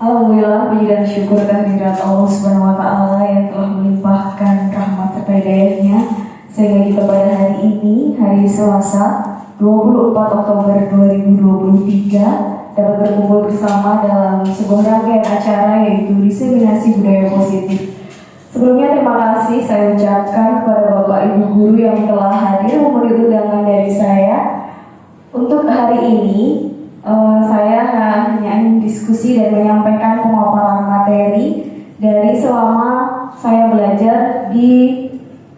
Alhamdulillah, puji dan syukur kehadirat Allah Subhanahu wa Ta'ala yang telah melimpahkan rahmat serta hidayahnya sehingga kita pada hari ini, hari Selasa 24 Oktober 2023 dapat berkumpul bersama dalam sebuah rangkaian acara yaitu diseminasi budaya positif. Sebelumnya terima kasih saya ucapkan kepada Bapak Ibu Guru yang telah hadir memenuhi undangan dari saya. Untuk hari ini saya hanya ingin diskusi dan menyampaikan pemaparan materi dari selama saya belajar di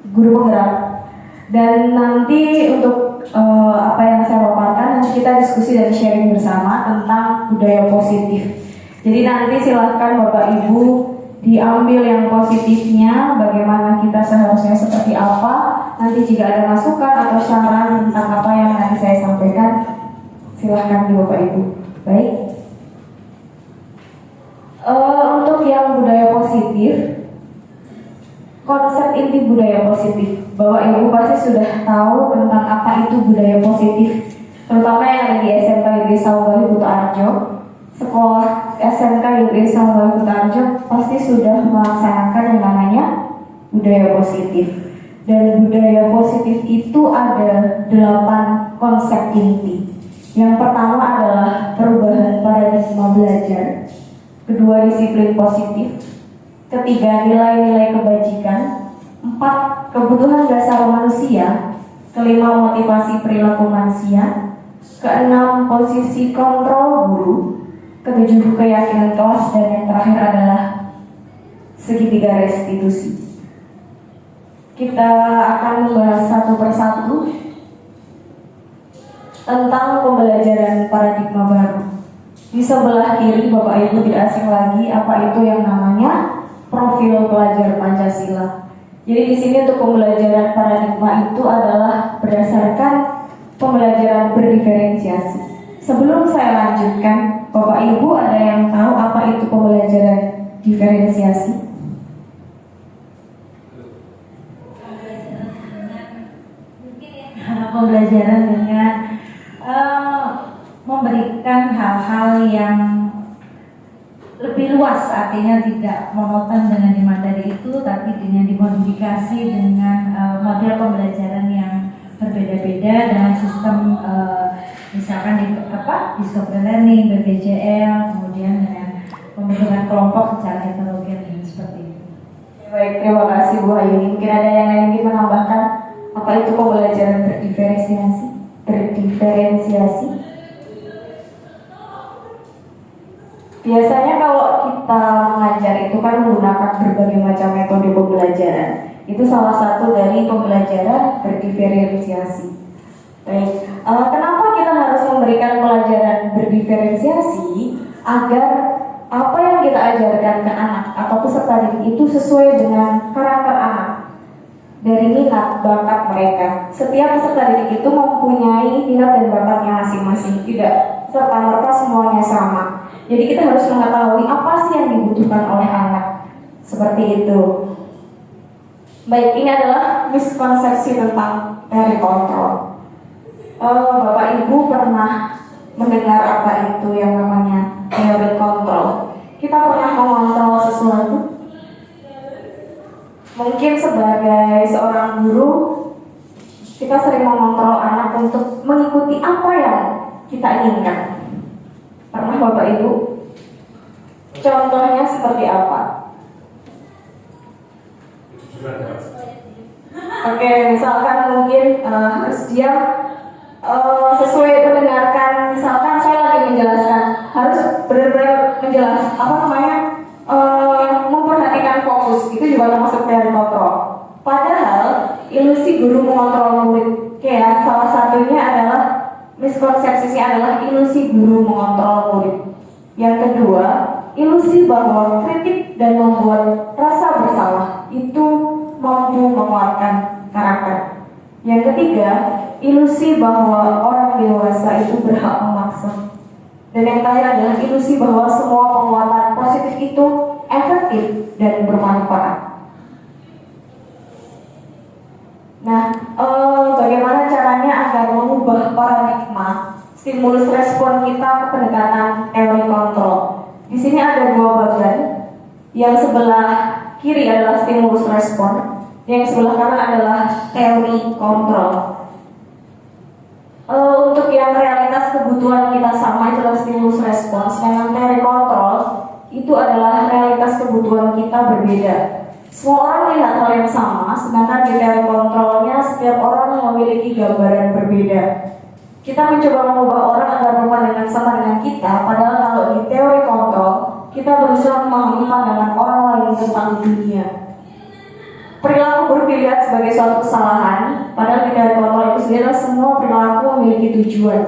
Guru Penggerak. Dan nanti untuk apa yang saya paparkan nanti kita diskusi dan sharing bersama tentang budaya positif. Jadi nanti silahkan Bapak Ibu diambil yang positifnya, bagaimana kita seharusnya seperti apa. Nanti jika ada masukan atau saran tentang apa yang nanti saya sampaikan, silahkan di Bapak Ibu. Baik. Untuk yang budaya positif, konsep inti budaya positif, Bapak Ibu pasti sudah tahu tentang apa itu budaya positif, terutama yang ada di SMK Negeri Sawung Buto Arjo. Sekolah SMK Negeri Sawung Buto Arjo pasti sudah melaksanakan yang namanya budaya positif. Dan budaya positif itu ada 8 konsep inti. Yang pertama adalah perubahan paradigma belajar, kedua disiplin positif, ketiga nilai-nilai kebajikan, 4 kebutuhan dasar manusia, kelima motivasi perilaku manusia, keenam posisi kontrol guru, ketujuh keyakinan kelas, dan yang terakhir adalah segitiga restitusi. Kita akan membahas satu persatu tentang pembelajaran paradigma baru. Di sebelah kiri Bapak Ibu tidak asing lagi apa itu yang namanya profil pelajar Pancasila. Jadi di sini untuk pembelajaran paradigma itu adalah berdasarkan pembelajaran berdiferensiasi. Sebelum saya lanjutkan, Bapak Ibu ada yang tahu apa itu pembelajaran diferensiasi? Pembelajaran dengan memberikan hal-hal yang lebih luas, artinya tidak monoton dengan di materi itu, tapi dengan dimodifikasi dengan model pembelajaran yang berbeda-beda dengan sistem misalkan discovery learning, BPJL, kemudian dengan pembentukan kelompok secara heterogen seperti itu. Baik, terima kasih Bu Ayuni. Mungkin ada yang lain ingin menambahkan apa itu pembelajaran berdiferensiasi? Biasanya kalau kita mengajar itu kan menggunakan berbagai macam metode pembelajaran. Itu salah satu dari pembelajaran berdiferensiasi. Baik, kenapa kita harus memberikan pelajaran berdiferensiasi? Agar apa yang kita ajarkan ke anak atau peserta didik itu sesuai dengan karakter anak, dari minat bakat mereka. Setiap peserta didik itu mempunyai minat dan bakatnya masing-masing, tidak serta-merta semuanya sama. Jadi kita harus mengetahui apa sih yang dibutuhkan oleh anak. Seperti itu. Baik, ini adalah miskonsepsi tentang teori kontrol. Bapak Ibu pernah mendengar apa itu yang namanya teori kontrol? Kita pernah mengontrol sesuatu? Mungkin sebagai seorang guru, kita sering mengontrol anak untuk mengikuti apa yang kita inginkan. Pernah Bapak Ibu? Contohnya seperti apa? Oke, misalkan mungkin harus diam, sesuai mendengarkan. Misalkan saya lagi menjelaskan, harus benar-benar memperhatikan fokus. Itu juga termasuk teori kontrol. Padahal ilusi guru mengontrol murid, salah satunya adalah miskonsepsinya adalah ilusi guru mengontrol murid. Yang kedua, ilusi bahwa kritik dan membuat rasa bersalah itu mampu menguatkan karakter. Yang ketiga, ilusi bahwa orang dewasa itu berhak memaksa. Dan yang terakhir adalah ilusi bahwa semua penguatan positif itu efektif dan bermanfaat. Nah, bagaimana caranya agar mengubah paradigma stimulus respon kita ke pendekatan teori kontrol? Di sini ada dua bagian. Yang sebelah kiri adalah stimulus respon, yang sebelah kanan adalah teori kontrol. Untuk yang realitas kebutuhan kita sama itu adalah stimulus respon, sedangkan teori kontrol itu adalah realitas kebutuhan kita berbeda. Semua orang melihat hal yang sama, sedangkan di teori kontrolnya setiap orang memiliki gambaran berbeda. Kita mencoba mengubah orang agar berpandangan sama dengan kita, padahal kalau di teori kontrol kita berusaha memahami pandangan orang lain tentang dunia. Perilaku buruk dilihat sebagai suatu kesalahan, padahal di teori kontrol itu sendiri semua perilaku memiliki tujuan.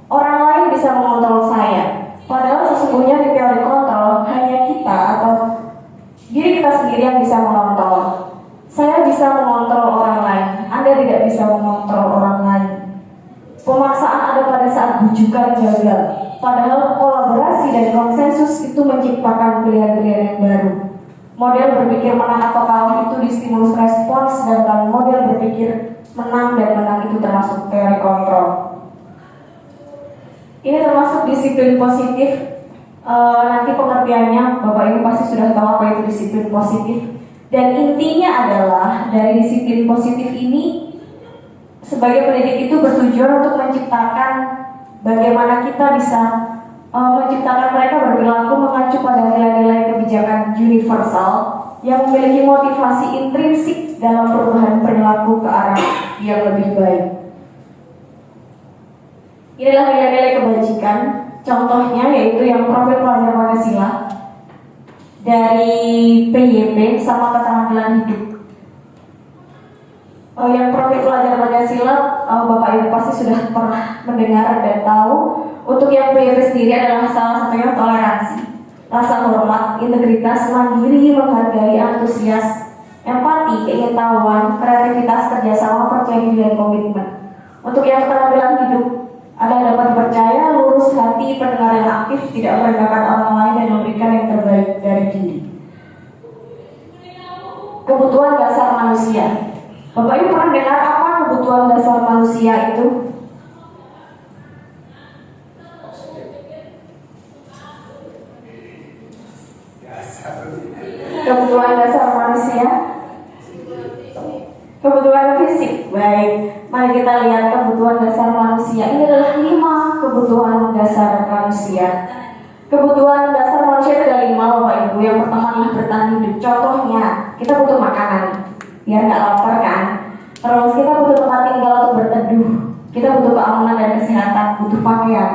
Orang lain bisa mengontrol saya, padahal sesungguhnya di teori kontrol hanya kita atau diri kita sendiri yang bisa mengontrol. Saya bisa mengontrol orang lain, Anda tidak bisa mengontrol orang lain. Pemaksaan ada pada saat bujukan gagal, padahal kolaborasi dan konsensus itu menciptakan pilihan-pilihan yang baru. Model berpikir menang atau kalah itu di stimulus respons, sedangkan model berpikir menang dan menang itu termasuk teori kontrol. Ini termasuk disiplin positif. Nanti pengertiannya Bapak Ibu pasti sudah tahu apa itu disiplin positif. Dan intinya adalah dari disiplin positif ini, sebagai pendidik itu bertujuan untuk menciptakan bagaimana kita bisa menciptakan mereka berperilaku mengacu pada nilai-nilai kebijakan universal yang memiliki motivasi intrinsik dalam perubahan perilaku ke arah yang lebih baik. Inilah nilai-nilai kebajikan. Contohnya yaitu yang profil pelajar Pancasila dari PYP sama keterampilan hidup. Yang profil pelajar Pancasila Bapak Ibu pasti sudah pernah mendengar dan tahu. Untuk yang PYP sendiri adalah salah satunya toleransi, rasa hormat, integritas, mandiri, menghargai, antusias, empati, keingintahuan, kreativitas, kerjasama, percaya diri, dan komitmen. Untuk yang keterampilan hidup, ada dapat percaya, lurus hati, pendengar yang aktif, tidak merendahkan orang lain, dan memberikan yang terbaik dari diri. Kebutuhan dasar manusia. Bapak Ibu pernah dengar apa kebutuhan dasar manusia itu? Kebutuhan dasar manusia, kebutuhan fisik. Baik, mari kita lihat kebutuhan dasar manusia. Ini adalah 5 kebutuhan dasar manusia. Kebutuhan dasar manusia itu ada 5, Bapak Ibu. Yang pertama adalah bertahan hidup. Contohnya, kita butuh makanan biar nggak lapar kan. Terus kita butuh tempat tinggal untuk berteduh. Kita butuh keamanan dan kesehatan, butuh pakaian.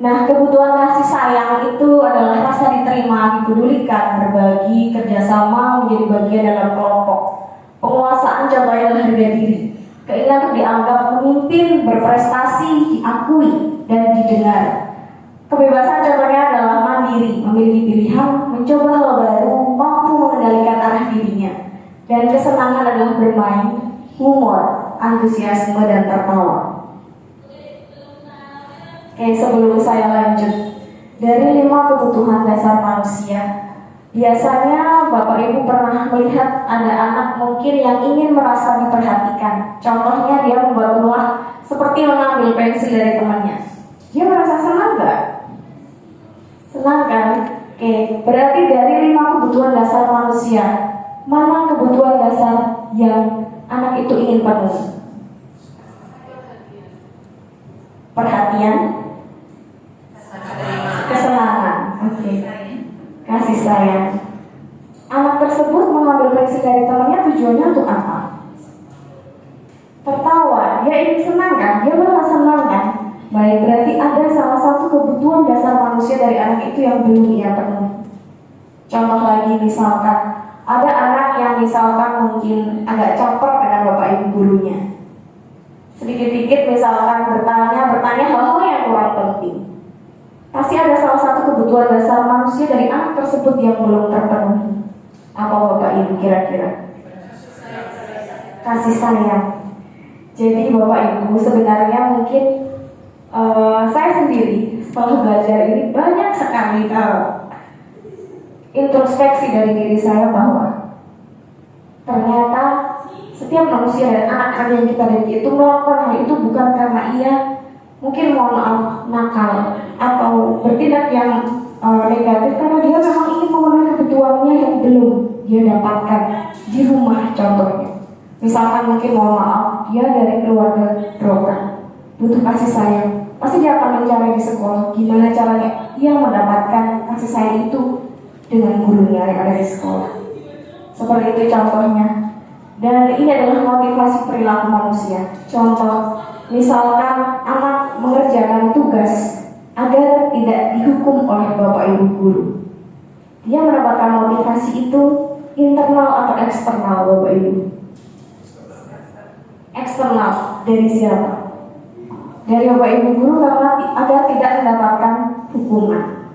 Nah, kebutuhan kasih sayang itu adalah rasa diterima, dipedulikan, berbagi, kerjasama, menjadi bagian dalam kelompok. Penguasaan contohnya adalah harga diri. Keinginan untuk dianggap pemimpin, berprestasi, diakui, dan didengar. Kebebasan contohnya adalah mandiri, memiliki pilihan, mencoba hal baru, mampu mengendalikan arah dirinya. Dan kesenangan adalah bermain, humor, antusiasme, dan tertawa. Oke, sebelum saya lanjut, dari 5 kebutuhan dasar manusia, biasanya Bapak Ibu pernah melihat ada anak mungkin yang ingin merasa diperhatikan. Contohnya dia membuat ulah seperti mengambil pensil dari temannya. Dia merasa senang nggak? Senang kan? Oke, berarti dari 5 kebutuhan dasar manusia, mana kebutuhan dasar yang anak itu ingin penuhi? Perhatian, kesenangan, kasih sayang. Anak tersebut mengambil pensil dari temannya tujuannya untuk apa? Tertawa, dia ingin senang kan? Dia merasa senang kan? Baik, berarti ada salah satu kebutuhan dasar manusia dari anak itu yang belum ia penuhi. Contoh lagi, misalkan ada anak yang misalkan mungkin agak caper dengan bapak ibu gurunya. Sedikit-sedikit misalkan bertanya hal-hal yang kurang penting. Pasti ada salah satu kebutuhan dasar manusia dari anak tersebut yang belum terpenuhi. Apa bapak ibu kira-kira? Kasih sayang. Jadi bapak ibu sebenarnya mungkin saya sendiri setelah belajar ini banyak sekali introspeksi dari diri saya bahwa ternyata setiap manusia dan anak-anak yang kita didik itu melakukan hal itu bukan karena ia mungkin mohon maaf nakal atau bertindak yang negatif karena dia memang ingin memenuhi kebutuhannya yang belum dia dapatkan di rumah contohnya. Misalkan mungkin mohon maaf dia dari keluarga droga, butuh kasih sayang, pasti dia akan mencari di sekolah gimana caranya dia mendapatkan kasih sayang itu dengan gurunya yang ada di sekolah. Seperti itu contohnya. Dan ini adalah motivasi perilaku manusia. Contoh, misalkan anak mengerjakan tugas agar tidak dihukum oleh bapak ibu guru. Dia mendapatkan motivasi itu internal atau eksternal bapak ibu? Eksternal. Dari siapa? Dari bapak ibu guru karena agar tidak mendapatkan hukuman.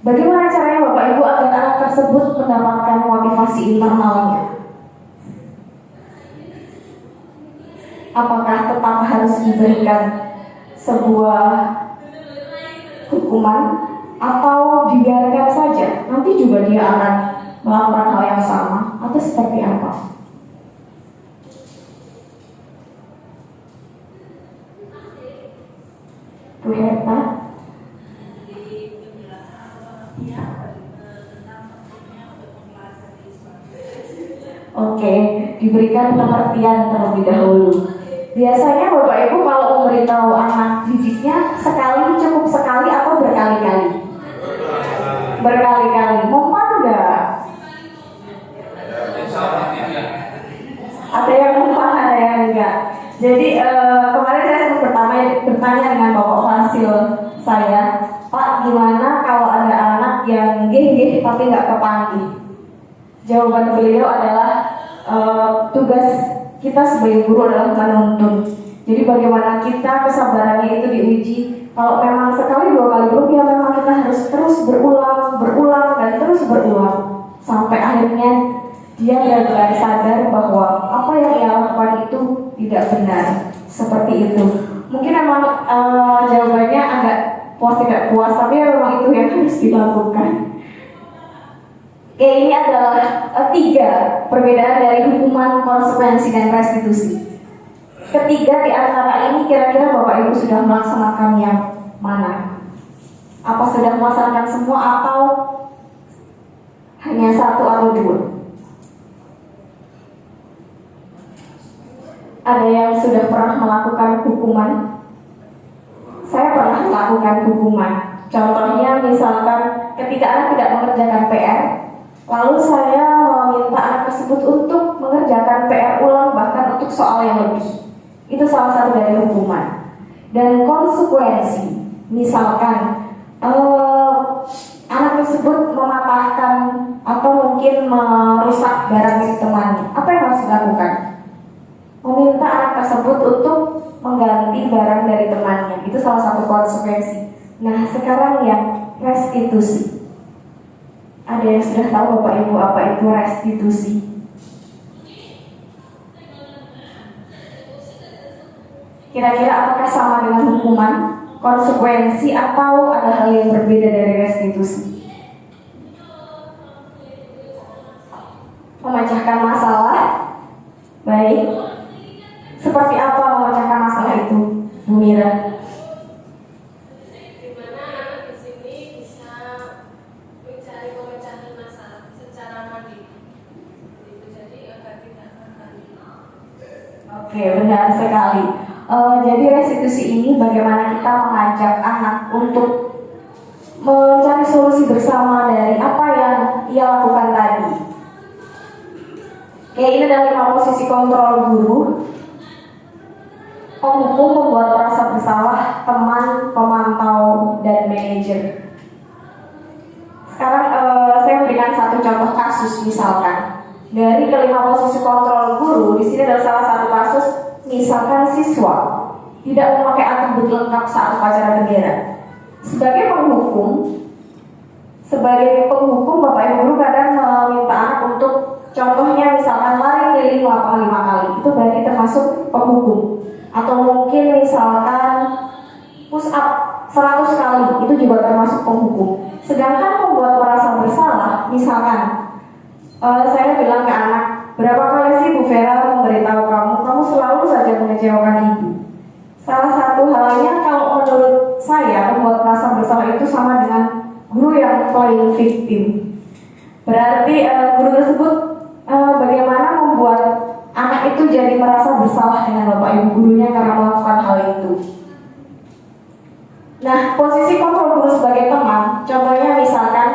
Bagaimana caranya bapak ibu agar anak tersebut mendapatkan motivasi internalnya? Apakah tetap harus diberikan sebuah hukuman atau dibiarkan saja? Nanti juga dia akan melakukan hal yang sama atau seperti apa? Bu Herta? Oke, diberikan pengertian terlebih dahulu. Biasanya bapak ibu kalau memberitahu anak didiknya sekali cukup sekali atau berkali-kali? Berkali-kali. Mempan enggak? Ada yang mempan, ada yang enggak. Jadi kemarin saya sempat bertanya dengan bapak Fasil saya, Pak, gimana kalau ada anak yang geh-geh tapi nggak kepanggil? Jawaban beliau adalah tugas kita sebagai guru adalah menuntun. Jadi bagaimana kita kesabarannya itu diuji. Kalau memang sekali dua kali belum, ya memang kita harus terus berulang dan terus berulang sampai akhirnya dia benar-benar sadar bahwa apa yang ia lakukan itu tidak benar. Seperti itu. Mungkin memang jawabannya agak tidak puas, tapi memang itu yang harus dilakukan. Oke, ini adalah 3 perbedaan dari hukuman, konsekuensi, dan restitusi. Ketiga di antara ini kira-kira Bapak Ibu sudah melaksanakan yang mana? Apa sudah melaksanakan semua atau hanya 1 atau 2? Ada yang sudah pernah melakukan hukuman? Saya pernah melakukan hukuman. Contohnya misalkan ketika anak tidak mengerjakan PR, lalu saya meminta anak tersebut untuk mengerjakan PR ulang bahkan untuk soal yang lebih. Itu salah satu dari hukuman. Dan konsekuensi, misalkan anak tersebut mematahkan atau mungkin merusak barang milik temannya, apa yang harus dilakukan? Meminta anak tersebut untuk mengganti barang dari temannya. Itu salah satu konsekuensi. Nah, sekarang yang restitusi. Ada yang sudah tahu Bapak Ibu apa itu restitusi? Kira-kira apakah sama dengan hukuman, konsekuensi, atau ada hal yang berbeda dari restitusi? Memecahkan masalah. Baik. Seperti apa memecahkan masalah itu, Bu Mira? Oke, benar sekali. Jadi restitusi ini bagaimana kita mengajak anak untuk mencari solusi bersama dari apa yang ia lakukan tadi. Oke, ini adalah 5 posisi kontrol guru. Penghukum, membuat merasa bersalah, teman, pemantau, dan manajer. Sekarang saya memberikan 1 contoh kasus misalkan. Dari kelima posisi kontrol guru, di sini adalah salah satu kasus, misalkan siswa tidak memakai atribut lengkap saat upacara bendera. Sebagai penghukum Bapak Ibu guru kadang meminta anak untuk contohnya misalkan lari keliling lapangan 5 kali. Itu berarti termasuk penghukum. Atau mungkin misalkan push up 100 kali, itu juga termasuk penghukum. Sedangkan membuat merasa bersalah, misalkan saya bilang ke anak, berapa kali sih Bu Vera memberitahu kamu selalu saja mengecewakan ibu. Salah satu halnya kalau menurut saya membuat merasa bersalah itu sama dengan guru controlling victim. Berarti guru tersebut bagaimana membuat anak itu jadi merasa bersalah dengan bapak ibu gurunya karena melakukan hal itu. Nah, posisi kontrol guru sebagai teman, contohnya misalkan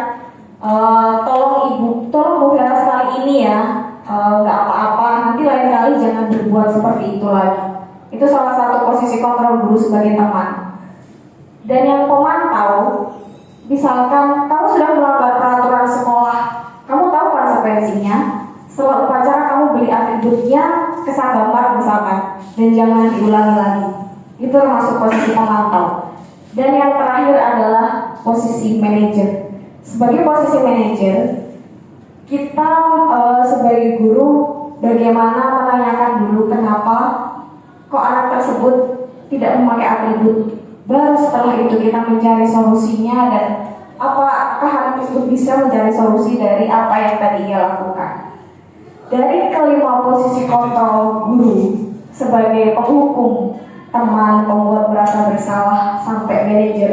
tolong Bu Vera sekali ini ya, nggak apa-apa, nanti lain kali jangan berbuat seperti itu lagi. Itu salah satu posisi kontrol guru sebagai teman. Dan yang pemantau, misalkan kamu sudah melanggar peraturan sekolah, kamu tahu konsekuensinya. Setelah upacara kamu beli atributnya, kesan gambar misalkan, dan jangan diulangi lagi. Itu termasuk posisi pemantau. Dan yang terakhir adalah posisi manajer. Sebagai posisi manajer, kita sebagai guru bagaimana menanyakan dulu kenapa kok anak tersebut tidak memakai atribut. Baru setelah itu kita mencari solusinya dan apakah anak tersebut bisa mencari solusi dari apa yang tadi ia lakukan. Dari kelima posisi kontrol guru sebagai penghukum, teman, pembuat merasa bersalah, sampai manajer,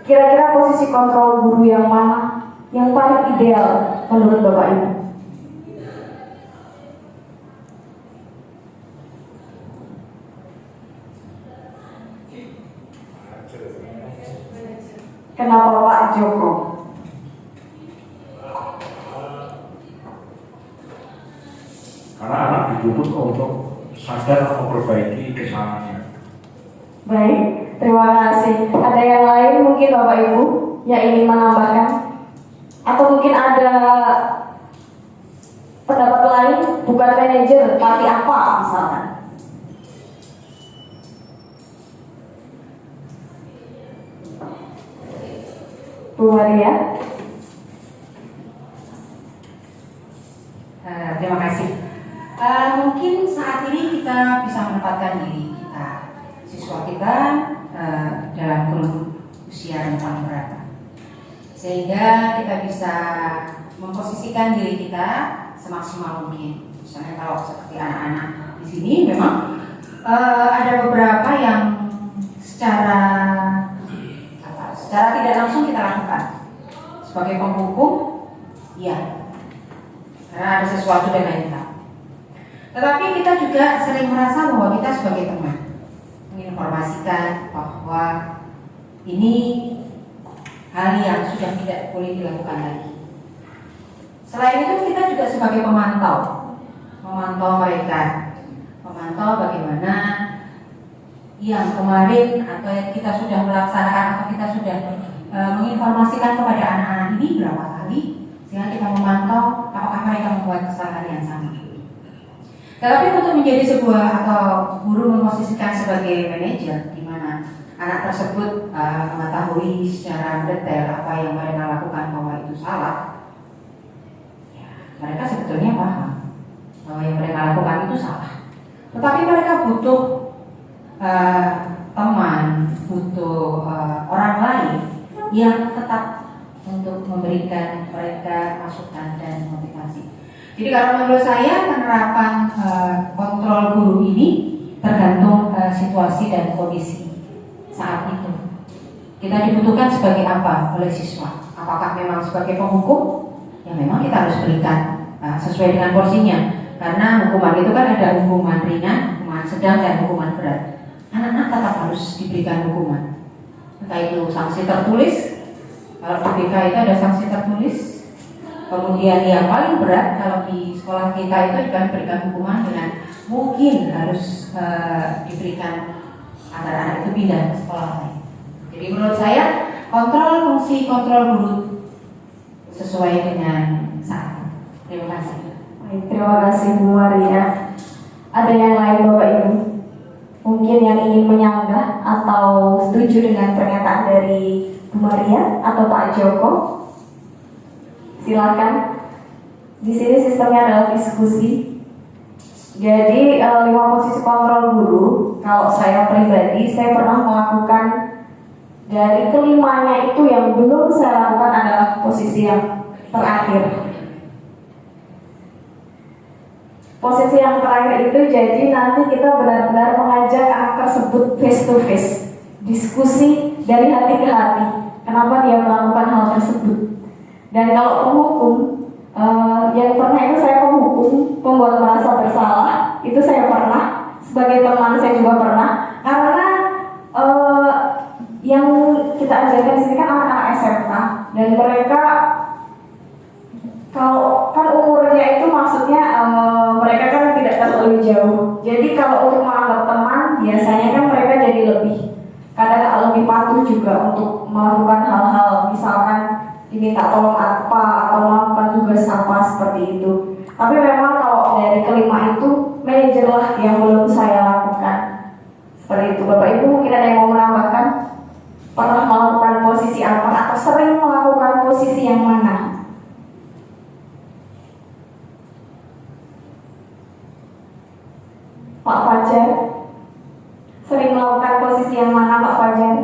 kira-kira posisi kontrol guru yang mana yang paling ideal menurut Bapak Ibu? Kenapa Pak Joko? Karena anak dituntut untuk sadar memperbaiki kesalahannya. Baik, terima kasih. Ada yang lain mungkin Bapak Ibu yang ingin menambahkan? Atau mungkin ada pendapat lain, bukan manajer, tapi apa misalkan? Bu Maria. Terima kasih. Mungkin saat ini kita bisa menempatkan diri kita, siswa kita dalam kurun usia yang paling berapa, sehingga kita bisa memposisikan diri kita semaksimal mungkin. Misalnya kalau seperti anak-anak di sini, memang ada beberapa yang secara tidak langsung kita lakukan sebagai penghukum, ya, karena ada sesuatu dan lain hal. Tetapi kita juga sering merasa bahwa kita sebagai teman menginformasikan bahwa ini hal yang sudah tidak boleh dilakukan lagi. Selain itu kita juga sebagai pemantau mereka, memantau bagaimana yang kemarin atau yang kita sudah melaksanakan atau kita sudah menginformasikan kepada anak-anak ini berapa kali, sehingga kita memantau apakah mereka membuat kesalahan yang sama. Tetapi untuk menjadi sebuah atau guru memposisikan sebagai manajer, di mana anak tersebut mengetahui secara detail apa yang mereka lakukan bahwa itu salah, ya, mereka sebetulnya paham bahwa yang mereka lakukan itu salah. Tetapi mereka butuh teman, butuh orang lain yang tetap untuk memberikan mereka masukan dan motivasi. Jadi kalau menurut saya penerapan kontrol guru ini tergantung situasi dan kondisi saat itu. Kita dibutuhkan sebagai apa oleh siswa? Apakah memang sebagai penghukum? Ya memang kita harus berikan sesuai dengan porsinya. Karena hukuman itu kan ada hukuman ringan, hukuman sedang, dan hukuman berat. Anak-anak tetap harus diberikan hukuman. Entah itu sanksi tertulis, kalau di BK itu ada sanksi tertulis. Kemudian yang paling berat kalau di sekolah kita itu juga diberikan hukuman dengan mungkin harus diberikan agar anak itu pindah ke sekolah lain. Jadi menurut saya fungsi kontrol guru sesuai dengan saat. Terima kasih. Baik, terima kasih Bu Maria. Ada yang lain Bapak Ibu? Mungkin yang ingin menyanggah atau setuju dengan pernyataan dari Bu Maria atau Pak Joko? Silakan. Di sini sistemnya adalah diskusi. Jadi 5 posisi kontrol guru, kalau saya pribadi, saya pernah melakukan dari kelimanya itu yang belum saya lakukan adalah posisi yang terakhir. Posisi yang terakhir itu jadi nanti kita benar-benar mengajak anak tersebut face to face, diskusi dari hati ke hati. Kenapa dia melakukan hal tersebut? Dan kalau penghukum, yang pernah itu saya penghukum, pembuat merasa bersalah, itu saya pernah. Sebagai teman saya juga pernah, karena yang kita ajarkan di sini kan anak-anak SMA dan mereka kalau kan umurnya itu maksudnya mereka kan tidak terlalu jauh. Jadi kalau untuk menganggap teman biasanya kan mereka jadi kadang lebih patuh juga untuk melakukan hal-hal, misalkan diminta tolong apa atau melakukan tugas apa seperti itu. Tapi memang kalau dari kelima itu manajer lah yang belum saya lakukan. Seperti itu. Bapak Ibu mungkin ada yang mau menambahkan? Pernah melakukan posisi apa atau sering melakukan posisi yang mana? Pak Fajar, sering melakukan posisi yang mana Pak Fajar?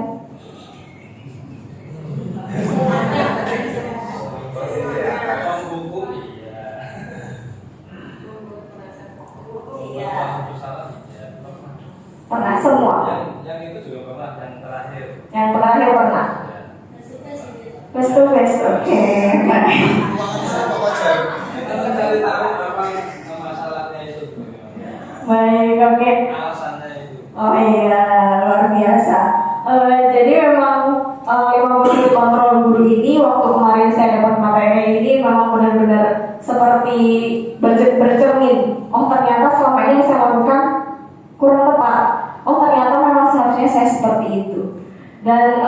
Pernah semua. Yang itu juga pernah, yang terakhir. Yang terakhir pernah. Face to face, oke. Kita mencari tahu apa masalahnya itu. Baik, oke. Alasannya itu. Oh iya, luar biasa. Jadi memang 50 kontrol guru ini waktu kemarin saya dapat materi ini memang benar-benar seperti bercermin. Oh ternyata selama ini yang saya lakukan kurang tepat. Oh ternyata memang seharusnya saya seperti itu. Dan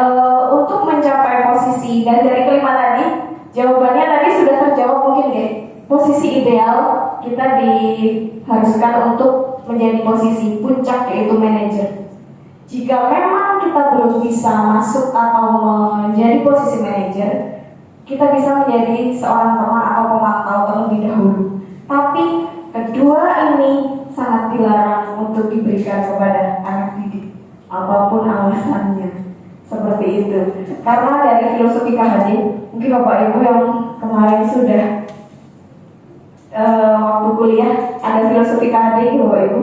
untuk mencapai posisi dan dari kelima tadi jawabannya tadi sudah terjawab mungkin deh. Posisi ideal kita diharuskan untuk menjadi posisi puncak yaitu manajer. Jika memang kita belum bisa masuk atau menjadi posisi manajer, kita bisa menjadi seorang teman atau pemantau terlebih dahulu. Tapi kedua ini sangat dilarang untuk diberikan kepada anak didik, apapun alasannya. Seperti itu. Karena dari filosofi KHD, mungkin Bapak Ibu yang kemarin sudah waktu kuliah ada filosofi KHD, Bapak Ibu.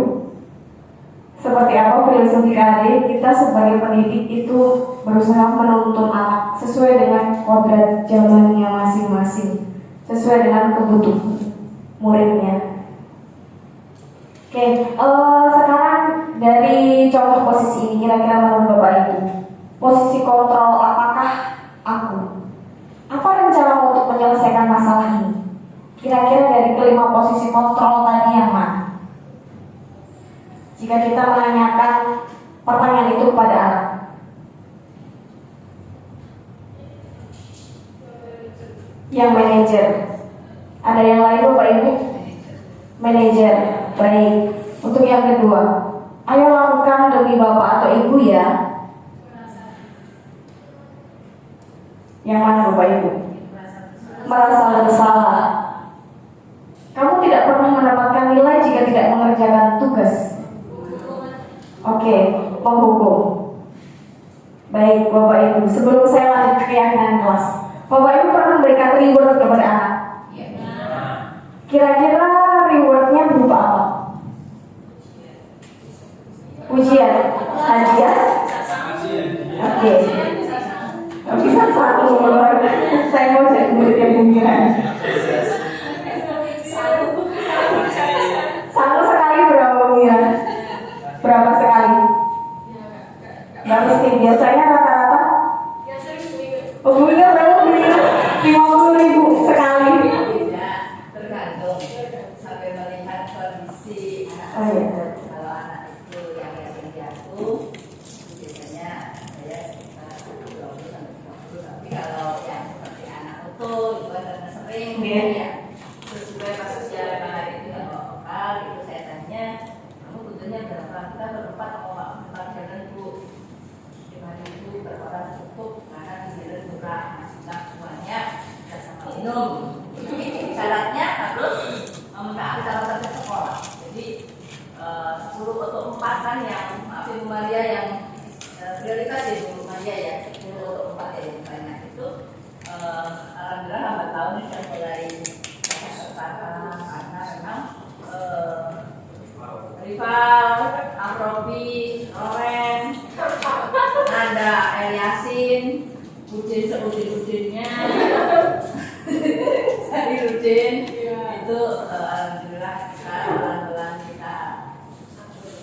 Seperti apa filosofi KHD? Kita sebagai pendidik itu berusaha menuntun anak sesuai dengan kodrat zamannya masing-masing, sesuai dengan kebutuhan muridnya. Oke, sekarang dari contoh posisi ini kira-kira menurut Bapak Ibu, posisi kontrol apakah aku? Apa rencana untuk menyelesaikan masalah ini? Kira-kira dari kelima posisi kontrol tadi yang mana? Jika kita menanyakan pertanyaan itu kepada anak, yang manajer, ada yang lain Bapak Ibu? Manajer, baik. Untuk yang kedua, ayo lakukan demi Bapak atau Ibu ya. Yang mana Bapak Ibu? Merasa bersalah. Kamu tidak pernah mendapatkan nilai jika tidak mengerjakan tugas. Oke, menghukum. Baik Bapak Ibu, sebelum saya lanjut ke keyakinan kelas, Bapak Ibu pernah memberikan reward kepada anak? Kira-kira rewardnya berupa apa? Pujian, hadiah. Oke. Bisa satu saya mau jadi murid yang pinggiran. Satu sekali berapa ya? Berapa sekali? Nggak mesti, biasanya rata-rata. Oh, bunga berapa bunga? 50.000 sekali. Tergantung sampai melihat kondisi anak. Oh, iya. Kalau anak itu yang jatuh, biasanya saya sekitar 20 sampai 50. Tapi kalau yang seperti anak utuh, itu karena sering, ya. Sesuai kasus yang hari itu yang lokal, itu saya tanya, kamu butuhnya berapa? Kita berempat atau empat jalan Bu? 5.000 per orang cukup, karena di jalan murah, masih semuanya kita sama minum. Syaratnya harus memenuhi syarat sekolah. Jadi 10 atau 4 kan yang Ibu Maria yang prioritas ya Ibu Maria ya, 10 atau 4 ya yang banyak itu. Alhamdulillah lambat tahun ini sudah mulai tertata karena memang Rival, Amrobi, Loren, Nanda, El Yasin, Ujin seujin-ujinnya. Sadirudin itu alhamdulillah sekarang pelan-pelan kita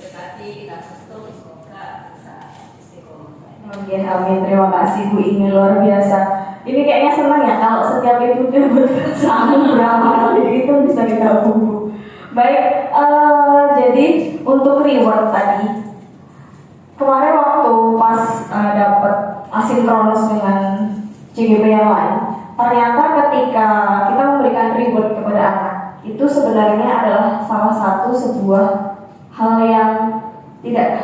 dekati, kita sentuh, semoga bisa istiqomah. Oke, amin. Terima kasih Bu Ini, luar biasa. Ini kayaknya senang ya kalau setiap ibu bersama berapa kali itu bisa digabung Bu. Baik, jadi untuk reward tadi, kemarin waktu pas dapat asinkronus dengan CGP yang lain, ternyata ketika kita memberikan reward kepada anak, itu sebenarnya adalah salah satu sebuah hal yang tidak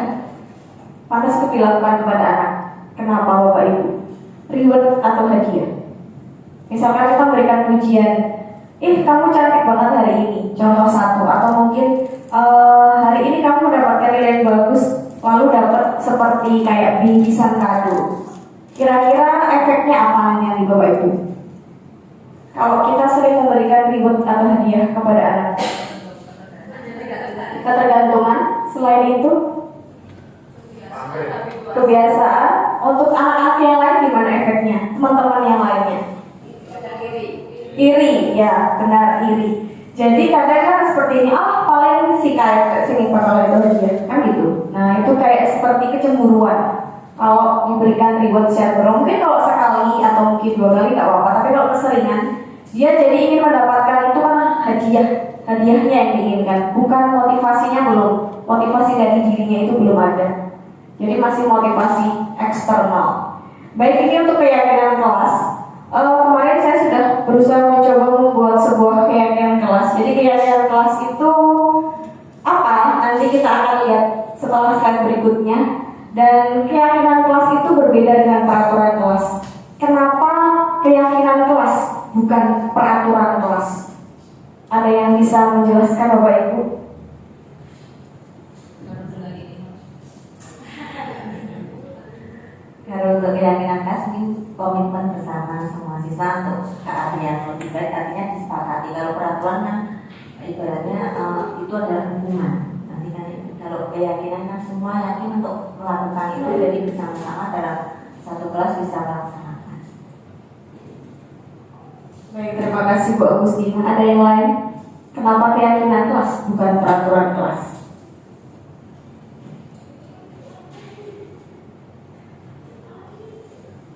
pantas untuk dilakukan kepada anak. Kenapa Bapak Ibu? Reward atau hadiah. Misalkan kita memberikan pujian, kamu cantik banget hari ini, contoh satu. Atau mungkin hari ini kamu mendapatkan nilai yang bagus, lalu dapat seperti kayak bingkisan kado. Kira-kira efeknya apa nih Bapak Ibu? Kalau kita sering memberikan reward atau hadiah kepada anak, ketergantungan. Selain itu, kebiasaan. Untuk anak-anak yang lain gimana efeknya? Teman-teman yang lainnya? Iri, ya benar, iri. Jadi kadang kan seperti ini, paling si kayak sini bakal itu aja, kan gitu. Nah itu kayak seperti kecemburuan. Kalau diberikan reward secara mungkin kalau sekali atau mungkin 2 kali nggak apa-apa, tapi kalau keseringan, dia jadi ingin mendapatkan itu kan hadiahnya yang diinginkan, bukan motivasinya belum, motivasi dari dirinya itu belum ada. Jadi masih motivasi eksternal. Baik, ini untuk keyakinan kelas. Kemarin saya sudah berusaha mencoba membuat sebuah keyakinan kelas. Jadi keyakinan kelas itu apa? Nanti kita akan lihat setelah slide berikutnya. Dan keyakinan kelas itu berbeda dengan peraturan kelas. Kenapa keyakinan kelas bukan peraturan kelas? Ada yang bisa menjelaskan Bapak Ibu? Kalau untuk keyakinan kelas mungkin komitmen bersama semua siswa untuk ke arah yang lebih baik, artinya disepakati. Kalau peraturan kan ibaratnya itu adalah hubungan. Nanti kan kalau keyakinan kan semua yakin untuk melakukan itu, jadi bersama-sama dalam satu kelas bisa melaksanakan. Baik, terima kasih Bu Agustina. Ada yang lain? Kenapa keyakinan kelas bukan peraturan kelas?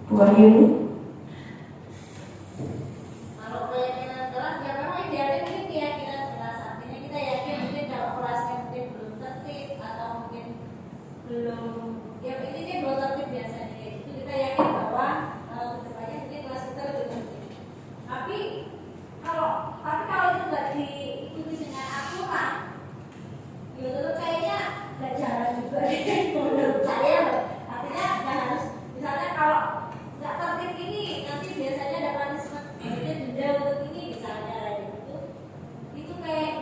Bu Aryuni? Kalau keyakinan kelas, ya memang idealnya mungkin keyakinan kelas. Artinya kita yakin mungkin kalau kelasnya mungkin belum tertib atau mungkin belum, ya intinya belum tertib biasanya. Itu kita yakin bahwa kedepannya mungkin kelas kita lebih tertib. Tapi kalau itu nggak diikuti dengan aturan, ya tetap kayaknya nggak jalan juga. Menurut saya loh. Artinya nggak harus, misalnya kalau nggak tertib ini nanti biasanya ada punishment, maksudnya denda untuk ini misalnya kayak gitu. Itu kayak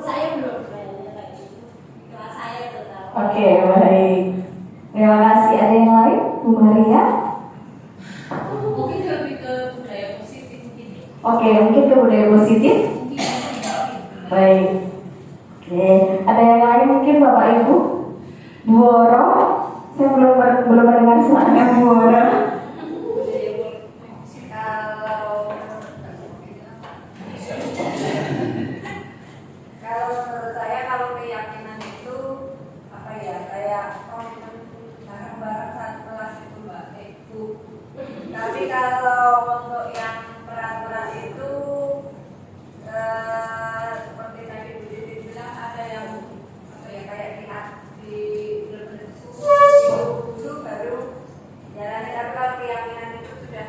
saya belum kayaknya kayak gitu. Kelas saya terutama. Oke, baik. Terima kasih. Ada yang lain? Bu Maria? Mungkin lebih ke budaya positif mungkin ya. Oke, mungkin ke budaya positif. Baik. Oke, ada yang lain mungkin Bapak Ibu? Bu Oro? Saya belum mendengar suaranya Bu Oro. Kalau menurut saya, kalau keyakinan itu apa ya, kayak komitmen bareng-bareng saat kelas itu Mbak Ibu. Tapi kalau untuk yang peraturan itu seperti tadi Bu Diti bilang, ada yang apa ya, kayak di dulu baru jalani. Tapi kalau keyakinan itu sudah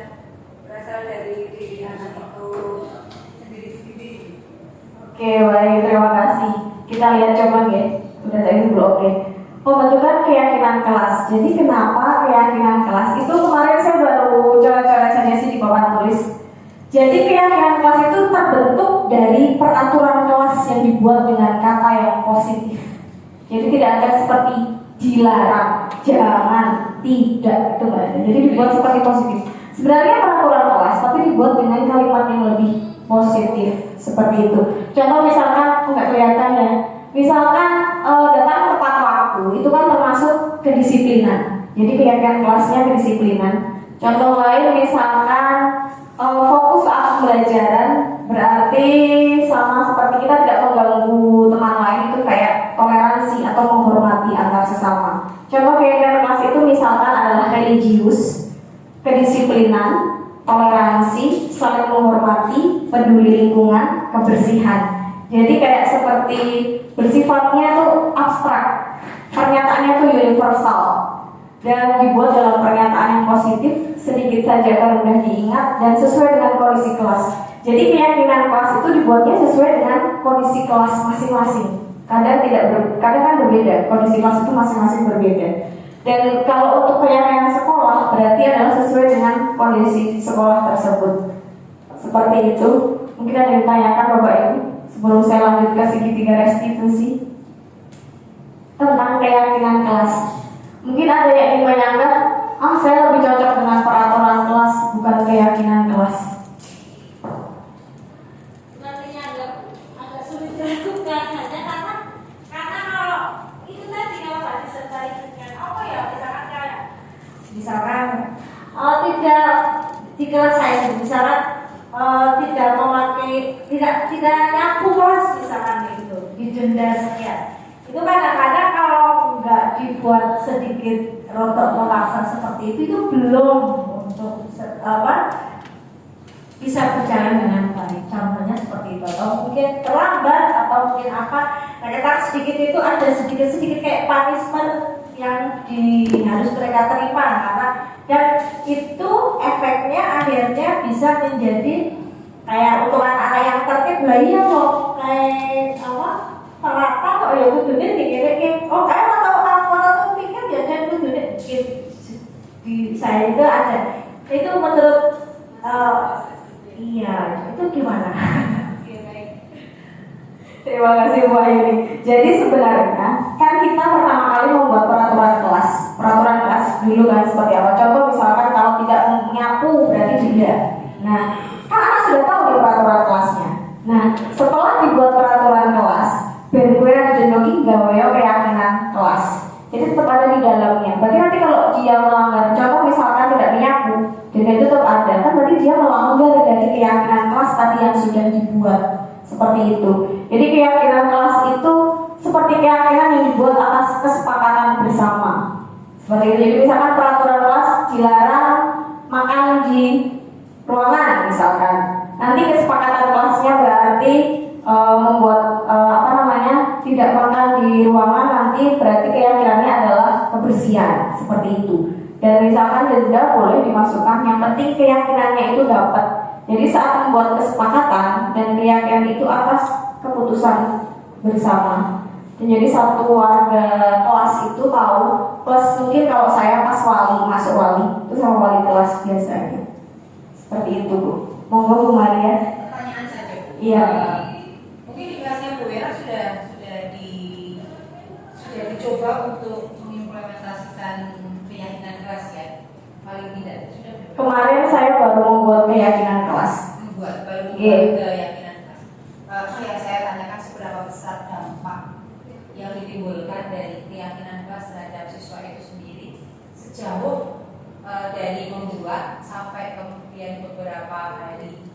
berasal dari diri anak itu sendiri-sendiri. Oke, baik, terima kasih. Kita lihat coba ya. Udah tadi belum oke. Pembentukan keyakinan kelas. Jadi kenapa keyakinan kelas? Itu kemarin saya baru coba-coba saja sih di papan tulis. Jadi keyakinan kelas itu terbentuk dari peraturan kelas yang dibuat dengan kata yang positif. Jadi tidak ada seperti dilarang, jangan, tidak, itu nggak ada. Jadi dibuat seperti positif. Sebenarnya peraturan kelas, tapi dibuat dengan kalimat yang lebih positif seperti itu. Contoh misalkan, nggak kelihatan ya. Misalkan datang tepat waktu, itu kan termasuk kedisiplinan. Jadi keyakinan kelasnya kedisiplinan. Contoh lain misalkan fokus pembelajaran berarti sama seperti kita tidak mengganggu teman lain, itu kayak toleransi atau menghormati antar sesama. Contoh keyakinan kelas itu misalkan adalah religius, kedisiplinan, toleransi, saling menghormati, peduli lingkungan, kebersihan. Jadi kayak seperti bersifatnya tuh abstrak, pernyataannya tuh universal dan dibuat dalam pernyataan yang positif, sedikit saja akan mudah diingat dan sesuai dengan kondisi kelas. Jadi keyakinan kelas itu dibuatnya sesuai dengan kondisi kelas masing-masing. Kadang kan berbeda, kondisi kelas itu masing-masing berbeda. Dan kalau untuk keyakinan sekolah berarti adalah sesuai dengan kondisi sekolah tersebut. Seperti itu. Mungkin ada yang ditanyakan Bapak Ibu sebelum saya lanjut ke segitiga restitusi tentang keyakinan kelas. Mungkin ada yang ingin menyanggah, saya lebih cocok dengan peraturan kelas bukan keyakinan kelas. Nantinya agak sulit dilakukan hanya karena kalau itu tadi kalau disertai dengan apa ya, misalkan tidak di kelas saya misalkan tidak memakai tidak nyapu kelas misalkan itu didenda sekian. Itu kadang-kadang kalau nggak dibuat sedikit rotok memaksa seperti itu belum untuk bisa berjalan dengan baik. Contohnya seperti itu, atau mungkin terlambat atau mungkin apa. Nah, kita sedikit itu ada sedikit kayak punishment yang harus mereka terima karena dan itu efeknya akhirnya bisa menjadi kayak untuk anak-anak yang tertib lah iya kok kayak terata kok ya kudune dikira-kira kayak atau pikir ya dan kudune di saya itu ada itu menurut iya itu gimana? Terima kasih Bu Aini. Jadi sebenarnya kan kita pertama kali membuat peraturan kelas dulu kan seperti apa? Contoh misalkan kalau tidak menyapu berarti tidak. Nah, kan anak sudah tahu di peraturan kelasnya. Nah, setelah dibuat peraturan kelas, ben gue ada jendoki gawe keyakinan kelas. Jadi tetap ada di dalamnya. Berarti nanti kalau dia melanggar, contoh misalkan tidak menyapu, dan itu tetap ada, kan berarti dia melanggar dari keyakinan kelas tadi yang sudah dibuat. Seperti itu. Jadi keyakinan kelas itu seperti keyakinan yang dibuat atas kesepakatan bersama. Seperti itu. Jadi misalkan peraturan kelas dilarang makan di ruangan misalkan. Nanti kesepakatan kelasnya berarti membuat tidak makan di ruangan, nanti berarti keyakinannya adalah kebersihan. Seperti itu. Dan misalkan denda boleh dimasukkan, yang penting keyakinannya itu dapat. Jadi saat membuat kesepakatan dan keyakinan itu atas keputusan bersama. Dan jadi satu warga kelas itu tahu, plus mungkin kalau saya pas masuk wali itu sama wali kelas biasanya. Seperti itu Bu. Monggo Bu Maria. Pertanyaan saja Bu. Iya. Mungkin di kelasnya Bu Vera sudah dicoba untuk mengimplementasikan keyakinan kelas ya. Paling tidak sudah. Kemarin saya baru membuat keyakinan kelas. Baru Yeah. keyakinan kelas. Yang saya tanyakan seberapa besar dampak yang ditimbulkan dari keyakinan kelas terhadap siswa itu sendiri sejauh dari membuat sampai kemudian beberapa hari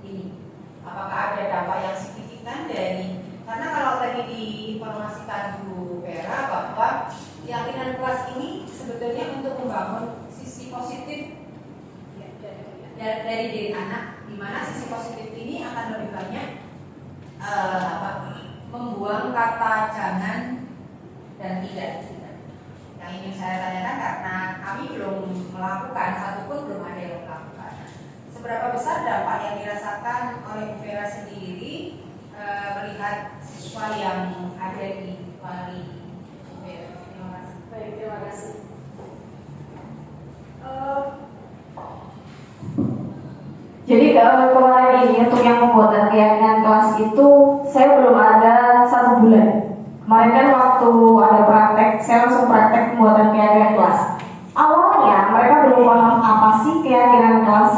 ini. Apakah ada dampak yang signifikan dari, karena kalau tadi diinformasikan Bu Vera bahwa keyakinan kelas ini sebetulnya untuk membangun sisi positif dari diri anak, di mana sisi positif ini akan lebih banyak membuang kata jangan dan tidak. Yang ingin saya tanyakan karena kami belum melakukan, satupun belum ada yang melakukan. Seberapa besar dampak yang dirasakan oleh Bu Vera sendiri melihat siswa yang ada di wali Bu Vera? Terima kasih. Baik, terima kasih. Jadi kemarin ini untuk yang pembuatan keyakinan kelas itu saya belum ada 1 bulan. Kemarin kan waktu ada praktek, saya langsung praktek pembuatan keyakinan kelas. Awalnya mereka belum paham apa sih keyakinan kelas.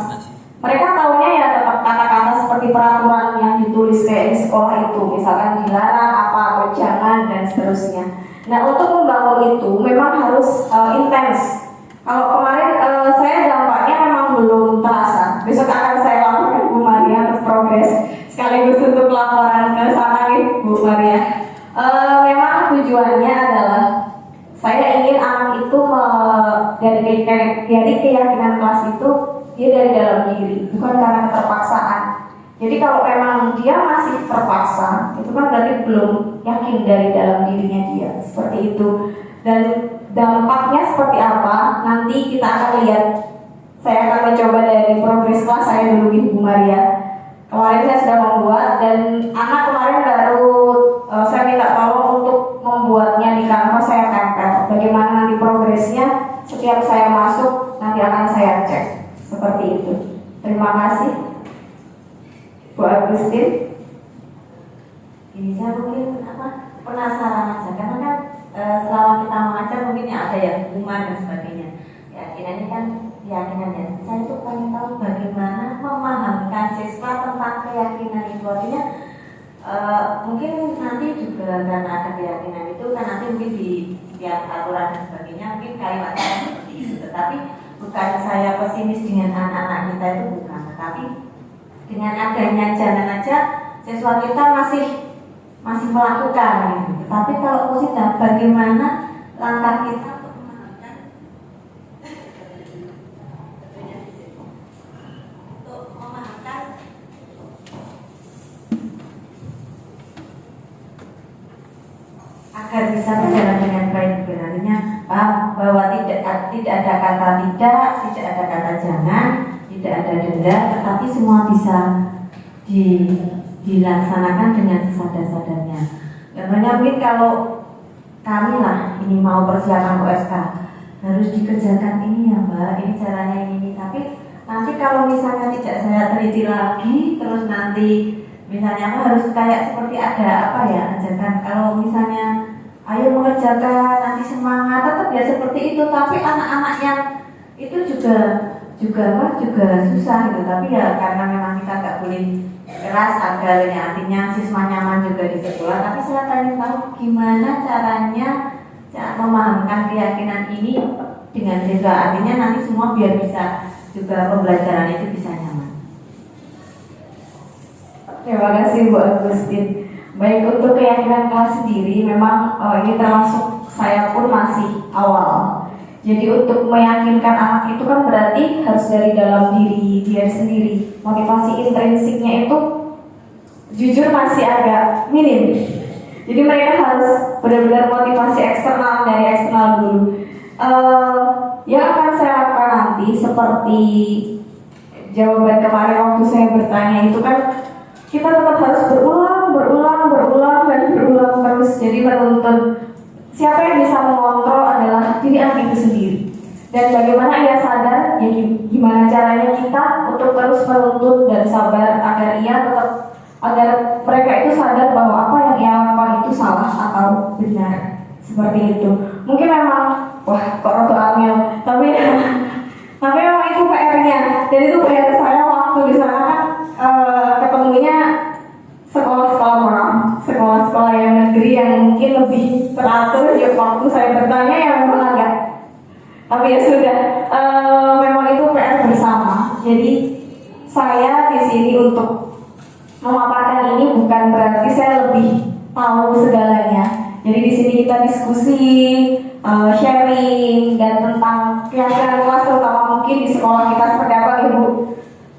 Mereka taunya ya tetap kata-kata seperti peraturan yang ditulis kayak di sekolah itu, misalkan dilarang apa atau jangan dan seterusnya. Nah untuk membangun itu memang harus intens. Kalau kemarin saya dampaknya memang belum terasa. Besok akan saya lakukan Bu Maria. laporan ke sana nih Bu Maria. Memang tujuannya adalah saya ingin anak itu dari keyakinan kelas itu dia dari dalam diri, bukan karena keterpaksaan. Jadi kalau memang dia masih terpaksa, itu kan berarti belum yakin dari dalam dirinya dia, seperti itu. Dan dampaknya seperti apa, nanti kita akan lihat. Saya akan mencoba dari progres kelas saya dulu Bu Maria. Kemarin saya sudah membuat dan anak kemarin baru saya minta tolong untuk membuatnya di kanvas, saya tempel. Bagaimana nanti progresnya setiap saya masuk nanti akan saya cek. Seperti itu. Terima kasih Bu Agustin. Ini saya mungkin penasaran aja karena kan selama kita mengajar mungkin ya ada ya hukuman dan sebagainya. Keyakinan ini kan keyakinan ya. Saya tuh pengen tahu bagaimana memahamkan siswa tentang keyakinan itu. Artinya mungkin nanti juga karena ada keyakinan itu kan nanti mungkin di setiap aturan dan sebagainya mungkin kalimatnya seperti itu. Tetapi bukan saya pesimis dengan anak-anak kita itu, bukan. Tetapi dengan adanya jalan aja siswa kita masih melakukan gitu. Tapi kalau positif, bagaimana langkah kita untuk memahamkan agar bisa berjalan dengan baik, artinya bahwa tidak ada kata tidak ada kata jangan, tidak ada denda, tetapi semua bisa dilaksanakan dengan sesadar-sadarnya. Contohnya mungkin kalau kami lah ini mau persiapan OSK harus dikerjakan ini ya Mbak, ini caranya ini. Tapi nanti kalau misalnya tidak saya teliti lagi, terus nanti misalnya harus kayak seperti ada ajakan. Kalau misalnya ayo mengerjakan, nanti semangat, tetap ya seperti itu. Tapi anak-anak yang itu juga susah gitu. Tapi ya karena memang kita nggak boleh keras agarnya, artinya siswa nyaman juga di sekolah. Tapi saya pengen tahu gimana caranya memahamkan keyakinan ini dengan siswa, artinya nanti semua biar bisa juga pembelajaran itu bisa nyaman. Terima kasih Bu Agustin. Baik, untuk keyakinan kelas sendiri memang ini termasuk saya pun masih awal. Jadi untuk meyakinkan anak itu kan berarti harus dari dalam diri dia sendiri. Motivasi intrinsiknya itu jujur masih agak minim. Jadi mereka harus benar-benar motivasi eksternal dari eksternal dulu. Yang akan saya lakukan nanti seperti jawaban kemarin waktu saya bertanya itu kan kita tetap harus berulang dan berulang terus. Jadi menuntun siapa yang bisa mengontrol adalah diri anak itu sendiri. Dan bagaimana ia sadar, ya gimana caranya kita untuk terus menuntut dan sabar agar mereka itu sadar bahwa apa yang ia lakukan itu salah atau benar. Seperti itu. Mungkin memang kok roto angel, tapi memang itu PR-nya. Dan itu PR saya waktu di sana kan ketemunya sekolah-sekolah yang negeri yang mungkin lebih teratur. Ya waktu saya bertanya ya memang agak, tapi ya sudah, memang itu PR bersama. Jadi saya di sini untuk memaparkan ini bukan berarti saya lebih tahu segalanya. Jadi di sini kita diskusi, sharing dan tentang keyakinan kelas, terutama mungkin di sekolah kita seperti apa Ibu.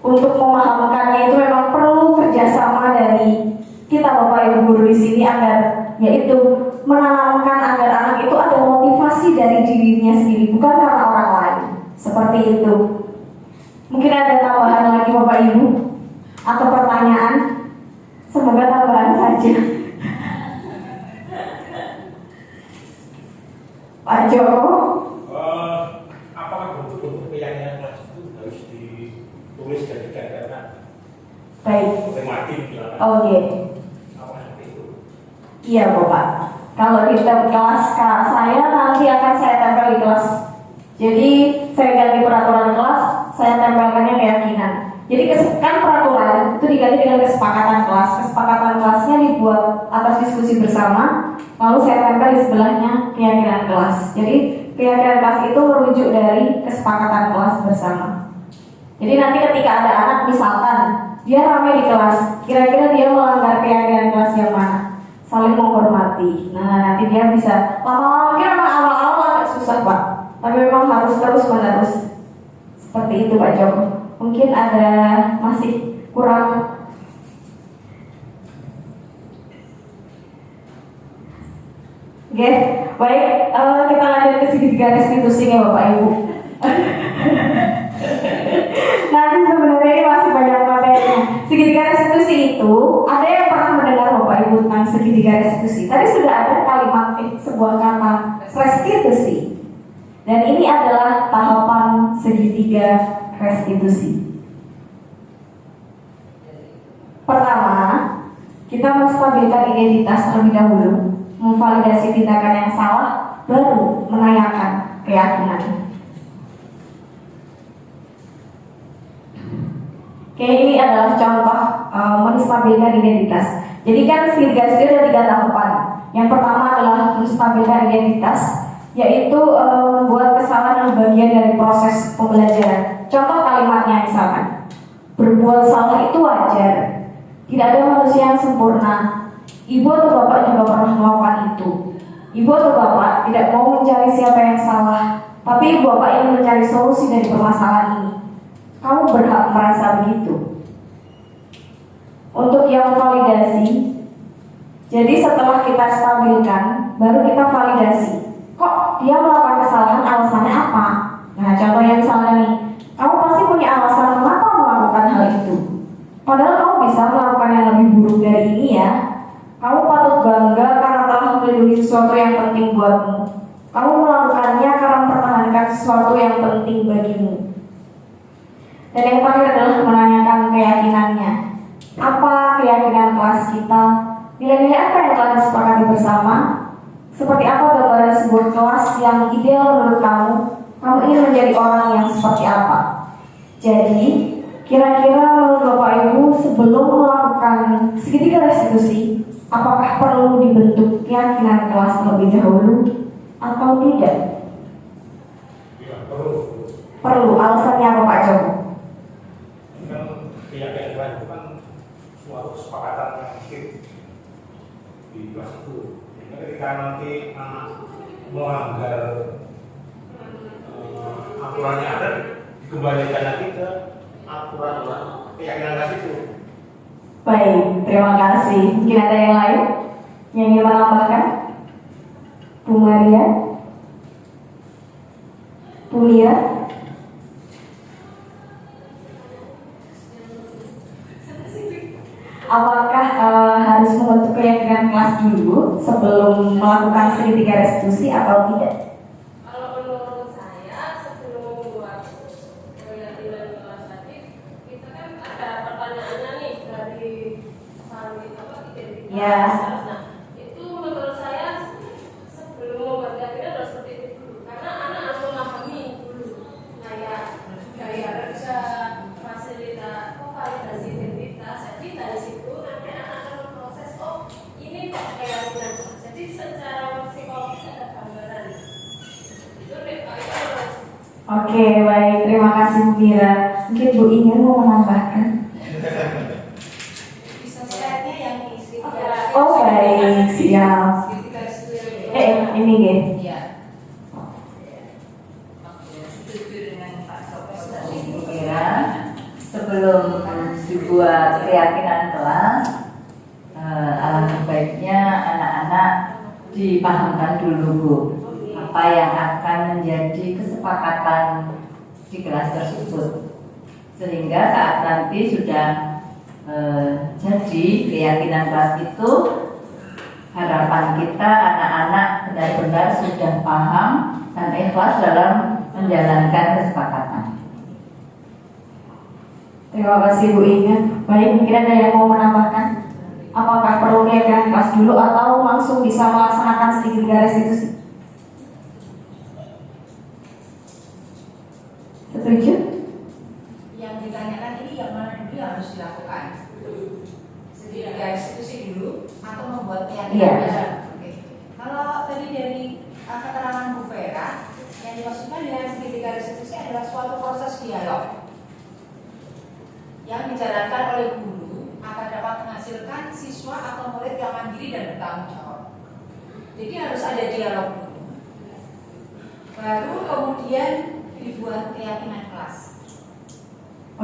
Untuk memahamkannya itu memang perlu kerjasama dari kita Bapak Ibu guru di sini agar yaitu menanamkan agar anak itu ada motivasi dari dirinya sendiri, bukan karena orang lain. Seperti itu. Mungkin ada tambahan lagi Bapak Ibu atau pertanyaan? Semoga tambahan saja. Pak Joko. Apakah bentuk-bentuk keyakinan kelas itu harus ditulis dan digambarkan? Baik. Tematik misalkan. Oke. Apa seperti itu? Iya Bapak. Kalau di kelas saya nanti akan saya tempel di kelas. Jadi saya ganti peraturan kelas, saya tempelkannya keyakinan. Jadi kan peraturan itu diganti dengan kesepakatan kelas. Kesepakatan kelasnya dibuat atas diskusi bersama, lalu saya tempel di sebelahnya keyakinan kelas. Jadi keyakinan kelas itu merujuk dari kesepakatan kelas bersama. Jadi nanti ketika ada anak misalkan dia ramai di kelas. Kira-kira dia melanggar keyakinan kelas yang mana? Saling menghormati. Nah, nanti dia bisa lama-lama, mungkin memang awal-awal agak susah Pak, tapi memang harus terus-menerus. Seperti itu Pak Joko. Mungkin ada masih kurang. Oke, baik, kita lanjut ke segitiga restitusinya Bapak Ibu. Nanti sebenarnya ini masih banyak materinya. Segitiga restitusi itu, ada yang pernah mendengar Bapak Ibu tentang segitiga restitusi? Tadi sudah ada kalimat sebuah kata restitusi. Dan ini adalah tahapan segitiga restitusi. Pertama, kita menstabilkan identitas terlebih dahulu, memvalidasi tindakan yang salah, baru menanyakan keyakinan. Oke, ini adalah contoh menstabilkan identitas. Jadi kan segitiga restitusi ada 3 tahapan. Yang pertama adalah menstabilkan identitas, yaitu membuat kesalahan yang bagian dari proses pembelajaran. Contoh kalimatnya misalkan, berbuat salah itu wajar. Tidak ada manusia yang sempurna. Ibu atau bapak juga pernah melakukan itu. Ibu atau bapak tidak mau mencari siapa yang salah, tapi ibu bapak ingin mencari solusi dari permasalahan ini. Kamu berhak merasa begitu. Untuk yang validasi, jadi setelah kita stabilkan, baru kita validasi. Kok dia melakukan kesalahan, alasannya apa? Nah, contohnya misalnya nih, kamu pasti punya alasan mengapa melakukan hal itu. Padahal kamu bisa melakukan yang lebih buruk dari ini ya. Kamu patut bangga karena telah melindungi sesuatu yang penting buatmu. Kamu melakukannya karena mempertahankan sesuatu yang penting bagimu. Dan yang terakhir adalah menanyakan keyakinannya. Apa keyakinan kelas kita? Nilai-nilai apa yang telah disepakati bersama? Seperti apa gambaran sebuah kelas yang ideal menurut kamu? Kamu ingin menjadi orang yang seperti apa? Jadi, kira-kira menurut Bapak Ibu sebelum melakukan segitiga restitusi, apakah perlu dibentuk keyakinan kelas terlebih dahulu atau tidak? Ya, perlu. Perlu. Alasannya apa Pak Joko? Kan keyakinan itu kan suatu kesepakatan yang mungkin di kelas itu. Ketika nanti anak melanggar aturannya ada, dikembalikan lagi ke aturan keyakinan kelas itu. Baik, terima kasih. Mungkin ada yang lain yang ingin menambahkan? Bu Maria? Bu Mira? Apakah harus membentuk keyakinan kelas dulu sebelum melakukan segitiga restitusi atau tidak? Kalau menurut saya sebelum membuat keyakinan kelas tadi, kita kan ada pertanyaannya nih dari identitas. Ya. Nah, itu menurut saya sebelum membuat keyakinan harus seperti itu dulu, karena anak harus memahami dulu kayak gaya kerja, fasilitas, validasi identitas. Jadi dari situ nanti anak akan memproses, oh ini kok keyakinan. Jadi secara psikologis ada gambaran. Itu harus. Oke, baik. Terima kasih Bu Mira. Mungkin Bu Inge mau menambahkan? Bisa slide-nya yang isi. Oh, baik. Siap. Ini ya. Iya. Setuju dengan Pak Joko dan Ibu Mira. Sebelum dibuat keyakinan kelas, alangkah baiknya anak-anak dipahamkan dulu Bu, apa yang akan menjadi kesepakatan di kelas tersebut, sehingga saat nanti sudah jadi keyakinan kelas itu, harapan kita anak-anak benar-benar sudah paham dan ikhlas dalam menjalankan kesepakatan. Terima kasih Bu Inge. Baik, mungkin ada yang mau menambahkan? Apakah perlu keyakinan kelas dulu atau langsung bisa melaksanakan segitiga restitusi? Setuju? Yang ditanyakan ini yang mana dulu yang harus dilakukan? Segitiga restitusi dulu atau membuat keyakinan? Iya. Oke. Kalau tadi dari keterangan Bu Vera, yang dimaksudkan dengan segitiga restitusi adalah suatu proses dialog yang dijalankan oleh guru agar dapat menghasilkan siswa atau murid yang mandiri dan bertanggung jawab. Jadi harus ada dialog dulu. Baru kemudian dibuat keyakinan kelas.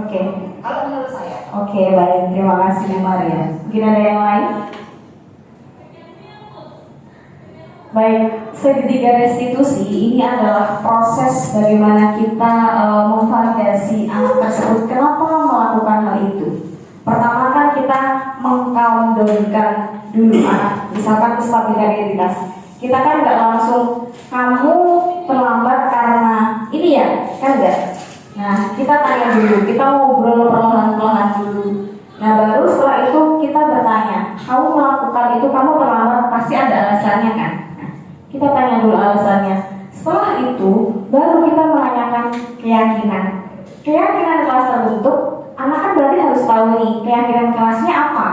Oke. Kalau menurut saya. Oke, baik. Terima kasih Bu Maria. Mungkin ada yang lain? Baik, segitiga restitusi ini adalah proses bagaimana kita memvalidasi anak tersebut kenapa melakukan hal itu. Pertama kan kita mengkaundonkan dulu anak, misalkan kestabilan identitas. Kita kan nggak langsung kamu terlambat karena ini ya, kan enggak. Nah, kita tanya dulu, kita ngobrol perlahan-lahan dulu. Nah, baru setelah itu kita bertanya, kamu melakukan itu, kamu terlambat, pasti ada alasannya kan? Nah, kita tanya dulu alasannya. Setelah itu, baru kita menanyakan keyakinan. Keyakinan kelas terbentuk, anak kan berarti harus tahu nih, keyakinan kelasnya apa.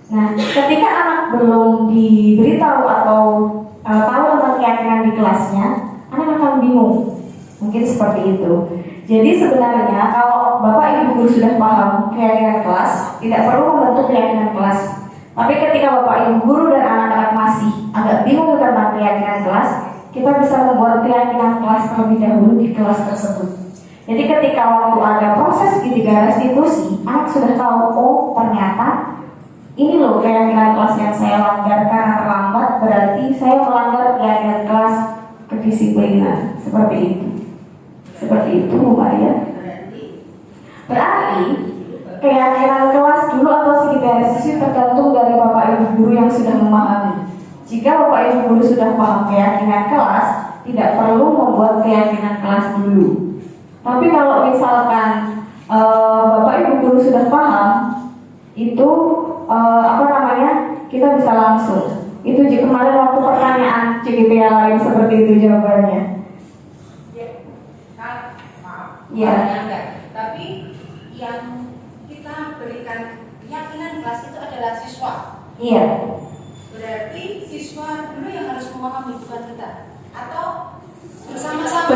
Nah, ketika anak belum diberitahu atau tahu tentang keyakinan di kelasnya, anak akan bingung. Mungkin seperti itu. Jadi sebenarnya kalau Bapak Ibu guru sudah paham keyakinan kelas, tidak perlu membentuk keyakinan kelas. Tapi ketika Bapak Ibu guru dan anak-anak masih agak bingung tentang keyakinan kelas, kita bisa membuat keyakinan kelas terlebih dahulu di kelas tersebut. Jadi ketika waktu ada proses segitiga restitusi, anak sudah tahu, oh ternyata ini loh keyakinan kelas yang saya langgar karena terlambat, berarti saya melanggar keyakinan kelas kedisiplinan. Seperti itu. Seperti itu Bu Maria. Berarti keyakinan kelas dulu atau segitiga restitusi tergantung dari Bapak Ibu guru yang sudah memahami. Jika Bapak Ibu guru sudah paham keyakinan kelas, tidak perlu membuat keyakinan kelas dulu. Tapi kalau misalkan Bapak Ibu guru sudah paham, itu kita bisa langsung. Itu kemarin waktu pertanyaan CGP yang lain seperti itu jawabannya. Ya, enggak. Tapi yang kita berikan keyakinan kelas itu adalah siswa. Iya. Berarti siswa dulu yang harus memahami, bukan kita. Atau bersama-sama.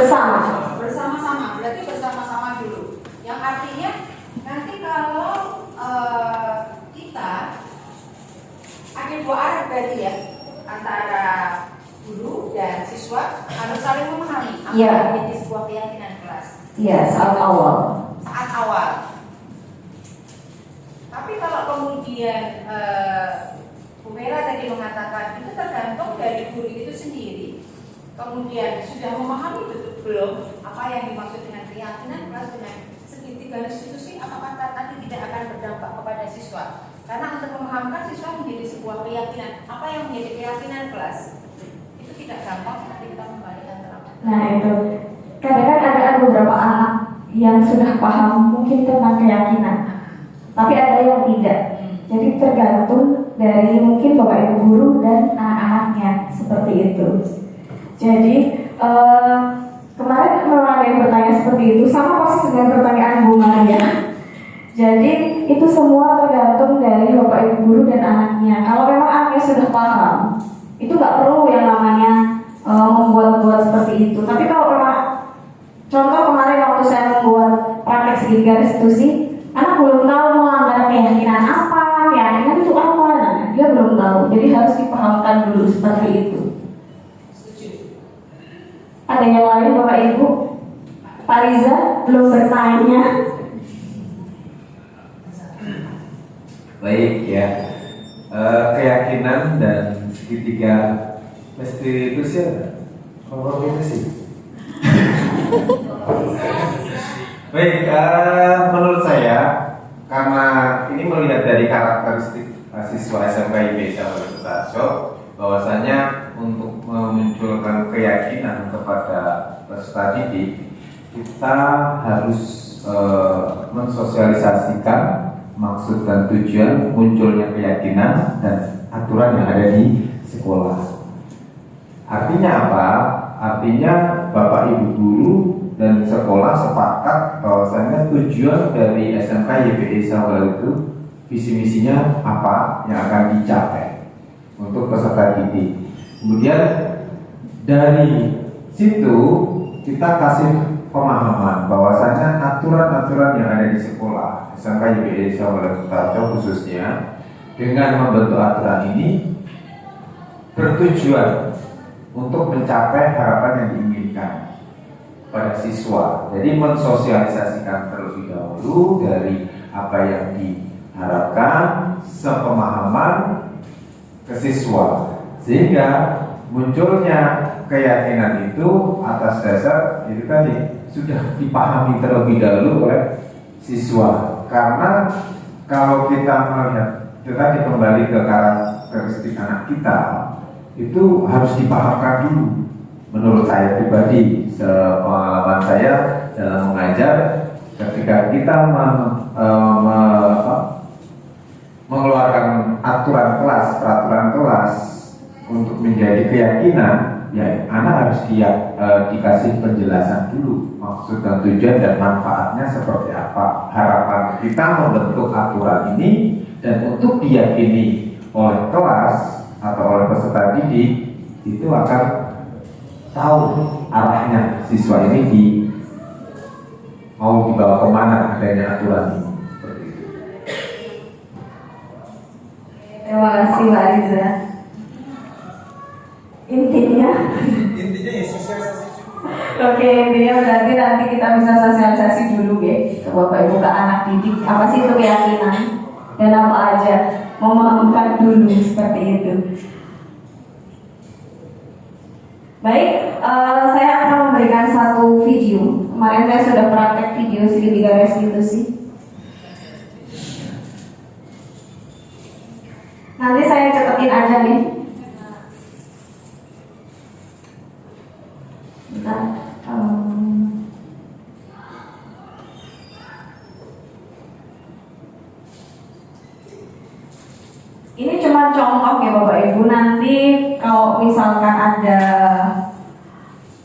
Bersama-sama. Berarti bersama-sama dulu. Yang artinya nanti kalau kita ada dua arah berarti ya, antara guru dan siswa harus saling memahami apa yang menjadi sebuah keyakinan kelas. Iya, saat awal. Tapi kalau kemudian Bu Mera tadi mengatakan itu tergantung dari guru itu sendiri, kemudian sudah memahami betul belum apa yang dimaksud dengan keyakinan kelas dengan segitiga restitusi, apakah nanti tidak akan berdampak kepada siswa? Karena untuk memahamkan siswa menjadi sebuah keyakinan, apa yang menjadi keyakinan kelas itu tidak gampang nanti kita membalikan terang. Nah itu. Kadang-kadang ada beberapa anak yang sudah paham mungkin tentang keyakinan, tapi ada yang tidak. Jadi tergantung dari mungkin Bapak Ibu guru dan anak-anaknya seperti itu. Jadi kemarin memang ada yang bertanya seperti itu, sama persis dengan pertanyaan Bu Maria. Jadi itu semua tergantung dari Bapak Ibu guru dan anaknya. Kalau memang anaknya sudah paham, itu nggak perlu yang namanya membuat-buat seperti itu. Tapi kalau memang contoh kemarin waktu saya membuat praktek segitiga restitusi, anak belum tahu melanggar keyakinan apa, keyakinan itu apa, nah, dia belum tahu. Jadi harus dipahamkan dulu seperti itu. Ada yang lain Bapak Ibu? Pak Riza belum bertanya. Baik ya, keyakinan dan segitiga restitusi ada sih. Baik, menurut saya karena ini melihat dari karakteristik siswa SMK IB Sutarjo, bahwasanya untuk memunculkan keyakinan kepada peserta didik, kita harus mensosialisasikan maksud dan tujuan munculnya keyakinan dan aturan yang ada di sekolah. Artinya apa? Artinya Bapak Ibu guru dan sekolah sepakat bahwasanya tujuan dari SMK YPI Sawal itu visi misinya apa yang akan dicapai untuk peserta didik. Kemudian dari situ kita kasih pemahaman bahwasanya aturan-aturan yang ada di sekolah SMK YPD Sutarjo khususnya dengan membentuk aturan ini bertujuan untuk mencapai harapan yang diinginkan pada siswa. Jadi mensosialisasikan terlebih dahulu dari apa yang diharapkan, sepemahaman ke siswa, sehingga munculnya keyakinan itu atas dasar itu tadi sudah dipahami terlebih dahulu oleh siswa. Karena kalau kita melihat itu tadi kembali ke karakteristik anak kita, itu harus dipahamkan dulu. Menurut saya pribadi, pengalaman saya dalam mengajar, ketika kita mengeluarkan aturan kelas, peraturan kelas untuk menjadi keyakinan, ya anak harus dikasih penjelasan dulu maksud dan tujuan dan manfaatnya seperti apa. Harapan kita membentuk aturan ini dan untuk diyakini oleh kelas atau oleh peserta didik, itu akan tahu arahnya siswa ini mau dibawa kemana adanya aturan ini. Seperti itu. Terima kasih Mbak Riza. Intinya ya sosialisasi. Oke, intinya berarti nanti kita bisa sosialisasi dulu ya ke Bapak Ibu, ke anak didik. Apa sih itu keyakinan dan apa aja, memahamkan dulu seperti itu. Baik, saya akan memberikan satu video. Kemarin saya sudah praktek video segitiga restitusi. Nanti saya cepetin aja nih. Bentar. Ini cuma contoh ya Bapak Ibu. Nanti kalau misalkan ada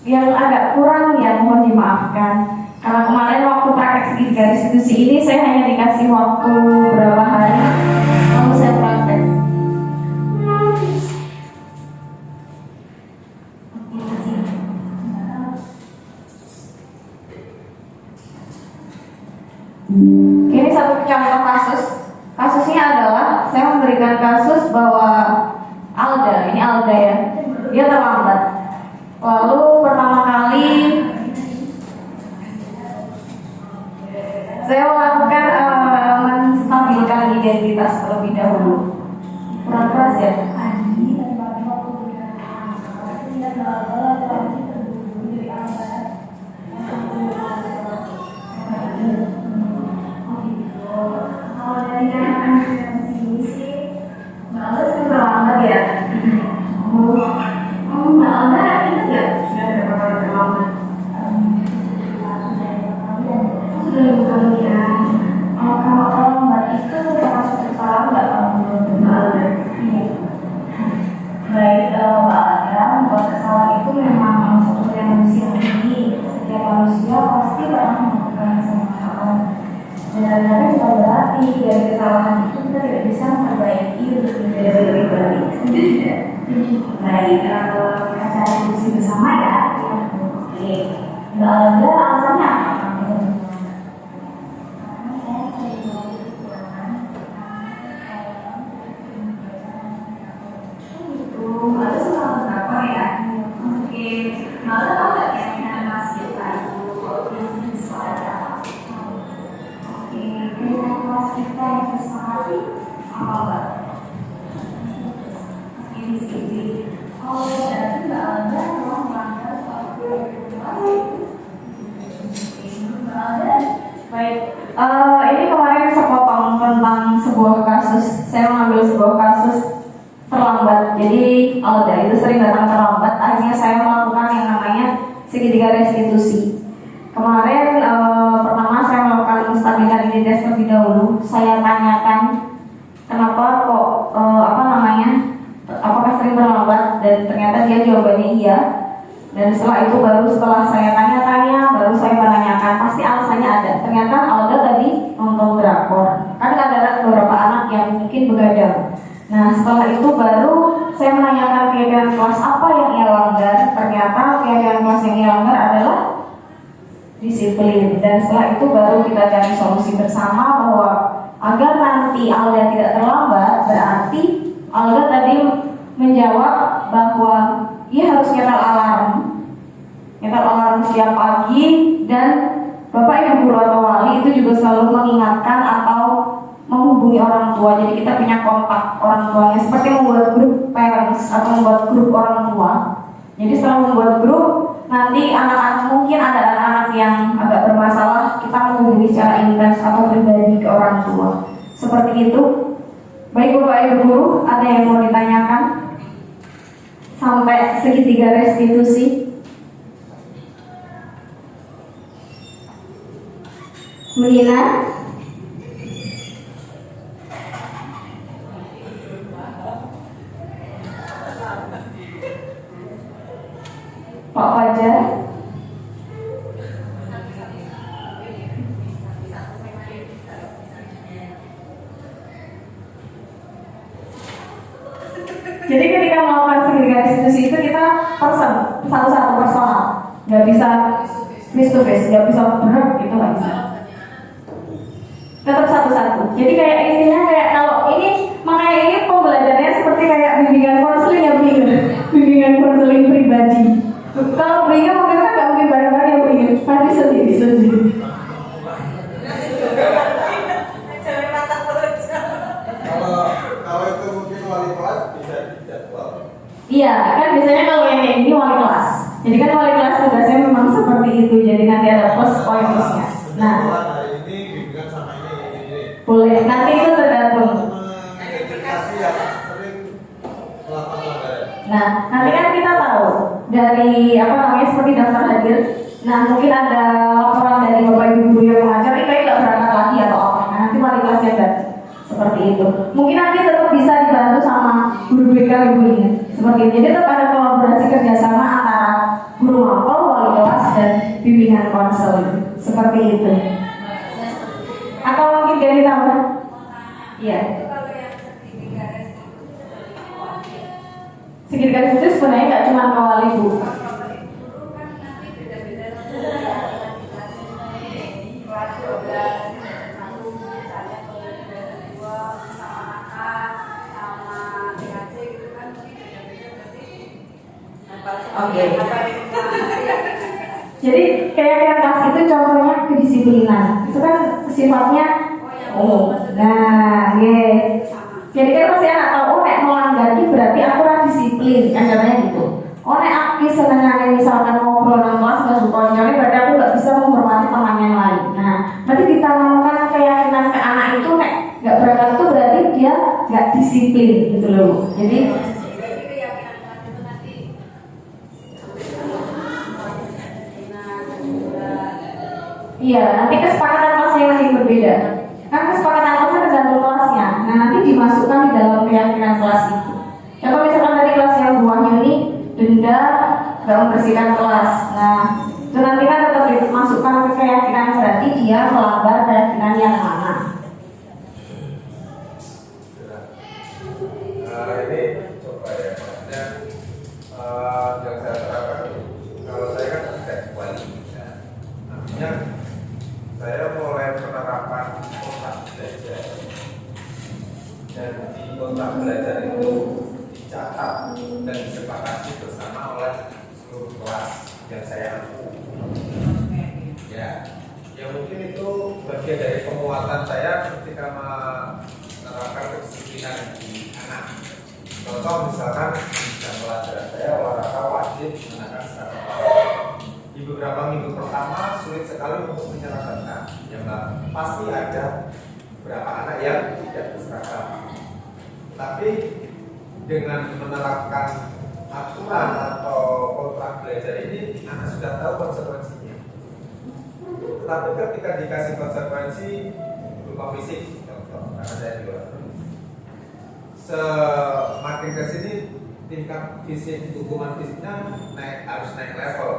yang agak kurang ya mohon dimaafkan. Karena kemarin waktu praktek segitiga restitusi ini saya hanya dikasih waktu berapa hari lalu saya praktek. Ini satu contoh kasus. Kasusnya adalah saya memberikan kasus bahwa Alda, ini Alda ya, dia terlambat. Lalu pertama kali saya melakukan menstabilkan identitas terlebih dahulu. Kurang keras ya. Baik, Mbak Alda, membuat kesalahan itu memang satu yang manusiawi. Setiap manusia pasti pernah melakukan kesalahan. Dan kadang kita berarti dari kesalahan itu kita tidak bisa memperbaiki untuk menjadi lebih baik. Baik, acara diskusi bersama ya. Oke, Mbak Alda, alasannya apa? Lalu soal berapa ya? Oke, lalu tahu nggak keyakinan Mas kita itu yang disepakati apa? Oke, keyakinan Mas kita yang disepakati apa Mbak? Ini sedikit. Oh, berarti Mbak Alda telah melanggar suatu regulasi. Mbak Alda, baik. Ini kemarin sepotong tentang sebuah kasus. Saya mengambil sebuah kasus terlambat. Jadi Alda itu sering datang terlambat. Akhirnya saya melakukan yang namanya segitiga restitusi. Kemarin pertama saya melakukan menstabilkan identitas terlebih dahulu. Saya tanyakan kenapa kok apakah sering terlambat, dan ternyata dia jawabannya iya. Dan setelah itu setelah saya tanya-tanya baru saya menanyakan pasti alasannya ada. Ternyata Alda tadi nonton drakor. Kan ada beberapa anak yang mungkin begadang. Nah setelah itu baru saya menanyakan keyakinan kelas apa yang ia langgar. Ternyata keyakinan kelas yang ia langgar adalah disiplin. Dan setelah itu baru kita cari solusi bersama bahwa agar nanti Alga tidak terlambat, berarti Alga tadi menjawab bahwa ia harus nyetel alarm setiap pagi, dan Bapak Ibu guru atau wali itu juga selalu mengingatkan atau menghubungi orang tua. Jadi kita punya kontak orang tuanya, seperti membuat grup parents atau membuat grup orang tua. Jadi setelah membuat grup, nanti anak-anak, mungkin ada anak-anak yang agak bermasalah, kita menghubungi secara intens atau pribadi ke orang tua. Seperti itu. Baik Bapak Ibu guru, ada yang mau ditanyakan? Sampai segitiga restitusi. Bu Nina? Pak Fajar? Jadi ketika melakukan segitiga restitusi itu kita satu-satu personal, nggak bisa face to face, nggak bisa berat gitu, nggak bisa. Tetap satu-satu. Jadi kayak istilahnya kayak kalau ini, makanya ini pembelajarannya seperti kayak bimbingan konseling ya, bimbingan konseling pribadi. Kalau bimbingan mungkin kan nggak mungkin bareng-bareng ya, bimbingan pasti sendiri. Kalau itu mungkin wali kelas bisa dijadwal. Iya, kan biasanya kalau yang kayak gini wali kelas. Jadi kan wali kelas tugasnya memang seperti itu. Jadi nanti ada plus poin-plusnya. Nah, hari ini bimbingan sama ini. boleh. Nanti itu tergantung. Mengidentifikasi yang sering melakukan pelanggaran. Nah, nanti kan kita tahu dari apa namanya seperti daftar hadir. Nah, mungkin ada laporan dari Bapak Ibu guru yang mengajar, ini kayak nggak berangkat lagi atau apa. Nah, nanti wali kelasnya dan seperti itu. Mungkin nanti tetap bisa dibantu sama guru BK Ibu ini. Seperti itu. Jadi tetap ada kolaborasi kerjasama antara guru mapel, wali kelas dan bimbingan konseling. Seperti itu. Atau mungkin jadi tambah? Iya. Itu kalau yang segitiga restitusi Segitiga itu sebenarnya nggak cuma ke wali Bu. kan nanti beda-beda kelas 12 satu misalnya kelas 2 sama anak sama THC gitu kan mungkin beda-beda berarti Jadi kayak kelas itu contohnya kedisiplinan. Itu kan sifatnya umum. Nah, jadi kan pasti anak tahu, oh nek melanggar itu berarti aku ora disiplin, kan katanya gitu. Oh nek aku senengane misalkan ngobrol nang kelas nggak suka nyari, berarti aku nggak bisa menghormati teman yang lain. Nah, berarti ditanamkan keyakinan ke anak itu nek nggak berangkat itu berarti dia nggak disiplin gitu loh. Jadi keyakinan kelas itu nanti iya, nanti kesepakatan kelasnya masih berbeda. Kan kesepakatan kelasnya tergantung kelasnya. Nah, nanti dimasukkan di dalam keyakinan kelas itu. Contoh misalkan tadi kelas yang buahnya ini denda nggak membersihkan kelas. Nah, itu nanti kan tetap dimasukkan ke keyakinan, berarti dia melanggar keyakinan yang mana. Ini coba ya, maksudnya yang saya terapkan, kalau saya kan arsitek wali, ya. Artinya saya mulai penerapan kotak belajar, dan di kotak belajar itu dicatat dan disepakati bersama oleh seluruh kelas yang saya ampu. Ya, ya mungkin itu bagian dari penguatan saya ketika menerapkan kedisiplinan di anak. Contoh misalkan di jam pelajaran saya olahraga wajib menggunakan seragam olahraga. Di beberapa minggu pertama sulit sekali untuk menyeragamkan. Yang pasti ada beberapa anak yang tidak berseragam. Tapi dengan menerapkan aturan atau kontrak belajar ini, anak sudah tahu konsekuensinya. Tapi ketika dikasih konsekuensi berupa fisik, contoh, karena saya di luar, semakin ke sini tingkat fisik, hukuman fisiknya harus naik level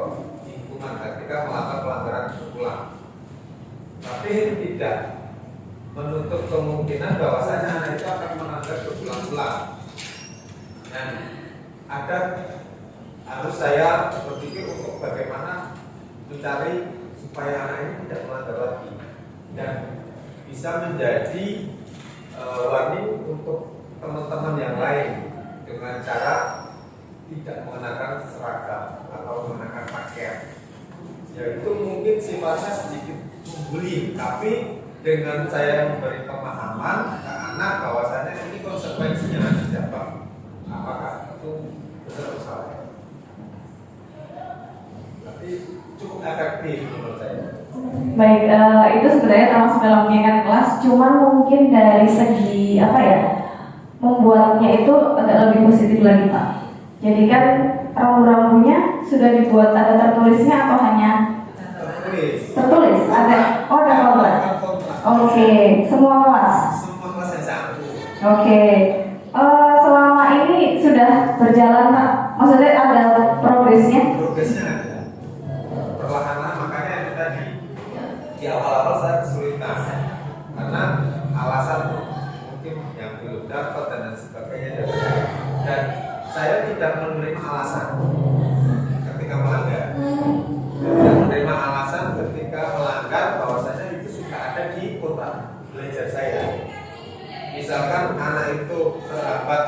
di hukuman ketika melakukan pelanggaran berulang. Tapi tidak menutup kemungkinan bahwasanya anak itu akan melanggar berulang-ulang. Dan harus saya berpikir untuk bagaimana mencari supaya menjadi warning untuk teman-teman yang lain dengan cara tidak mengenakan seragam atau mengenakan pakaian. Yaitu mungkin sifatnya sedikit membuli, tapi dengan saya memberi pemahaman ke anak bahwasanya ini konsekuensinya nanti dapat, apakah itu benar atau salah. Tapi cukup efektif menurut saya. Baik, itu sebenarnya termasuk dalam mengingat kelas, cuman mungkin dari segi apa ya, membuatnya itu agak lebih positif lagi Pak. Jadi kan rambu-rambunya sudah dibuat, ada tertulisnya atau hanya tertulis? Ada, oh ada kontrak. Oke, semua kelas. Semua kelas yang satu. Oke, selama ini sudah berjalan Pak, maksudnya ada progresnya? Progresnya ada. Perlahan-lahan, makanya itu tadi di awal-awal saya kesulitan karena alasan mungkin yang belum dapat dan lain sebagainya, dan saya tidak menerima alasan ketika melanggar. Tidak menerima alasan ketika melanggar bahwasanya itu sudah ada di kotak belajar saya. Misalkan anak itu terhambat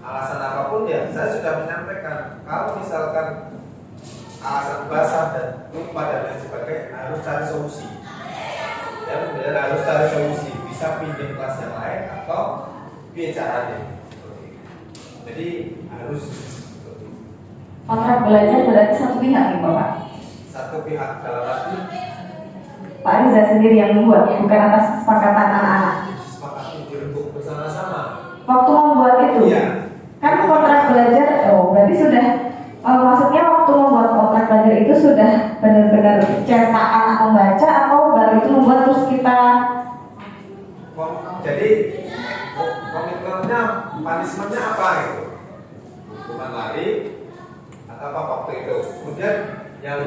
alasan apapun, ya saya sudah menyampaikan. Kalau misalkan alasan basah dan lupa dan lain sebagainya, harus cari solusi. Ya, kemudian harus cari solusi. Bisa pinjam kelas yang lain atau bicaranya. Jadi harus Kontrak belajar berarti satu pihak nih Bapak? satu pihak, dalam arti Pak Riza sendiri yang membuat, bukan atas kesepakatan anak-anak. disepakati dirembuk bersama-sama. Waktu membuat itu, Iya. kan kontrak belajar, berarti sudah, maksudnya waktu membuat kontrak belajar itu sudah benar-benar cetak anak membaca atau baru itu membuat terus kita? Jadi komitmennya, punishmentnya apa itu? Hukuman lari atau apa waktu itu? Kemudian yang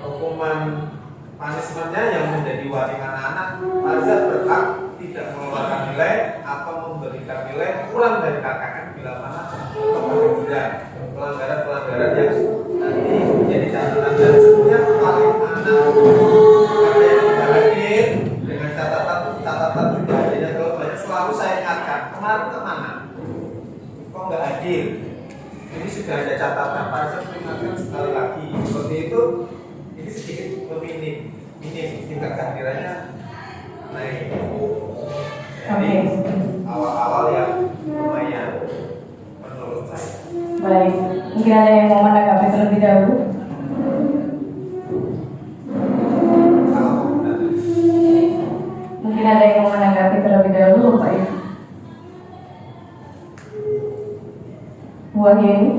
hukuman punishmentnya yang menjadi waring anak-anak, Riza berhak tidak mengeluarkan nilai atau memberikan nilai kurang dari KKN bila mana pelanggaran-pelanggaran yang nanti menjadi catatan. Dan sebenarnya paling anak ada yang tidak hadir dengan catatan tidak hadirnya kalau banyak, selalu saya ingatkan kemarin kemana? Kok nggak hadir? Ini sudah ada catatan, Pak saya peringatkan sekali lagi. Seperti itu, ini sedikit minim tingkat kehadirannya naik. Jadi awal-awal yang lumayan menurut saya. Baik, mungkin ada yang mau menanggapi terlebih dahulu. Mungkin ada yang mau menanggapi terlebih dahulu Pak ya. Buahnya ini?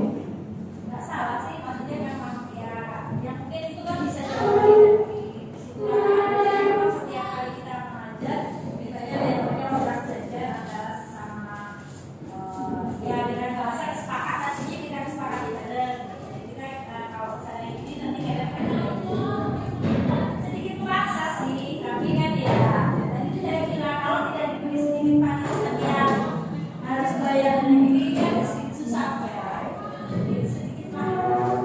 Nggak salah sih, maksudnya memang ya yang mungkin itu kan bisa diambil dari kesimpulan memang setiap kali kita mengajar biasanya ada yang namanya kontrak belajar antara sesama ya dengan bahasa kesepakatan sih kita kesepakati bareng. Jadi kita kalau misalnya ini nanti kadang-kadang sedikit maksa sih, tapi kan ya tadi itu saya bilang kalau tidak diberi sedikit punishment yang harus bayar dan ini kan sedikit susah ya. Jadi sedikit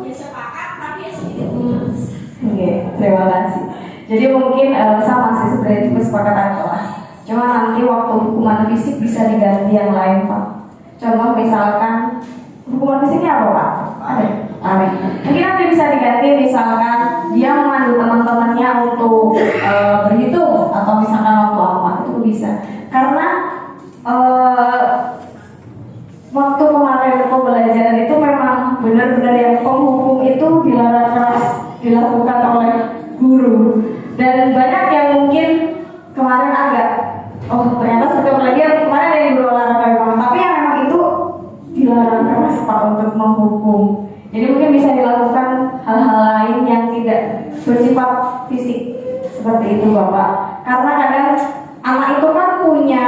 ya sepakat tapi ya sedikit putus. Oke, terima kasih. Jadi mungkin sama sih sebenarnya itu kesepakatan kelas. Cuma nanti waktu hukuman fisik bisa diganti yang lain Pak. Contoh misalkan hukuman fisiknya apa Pak? Ada. Lari. Mungkin nanti bisa diganti misalkan dia memandu teman-temannya untuk berhitung atau misalkan waktu apa itu bisa. Karena waktu kemarin pembelajaran itu memang benar-benar yang penghukum itu dilarang keras dilakukan oleh guru, dan banyak yang mungkin kemarin agak ternyata seperti apalagi yang kemarin ada yang guru olahraga memang, tapi yang memang itu dilarang keras Pak untuk menghukum. Jadi mungkin bisa dilakukan hal-hal lain yang tidak bersifat fisik seperti itu Bapak, karena kadang anak itu kan punya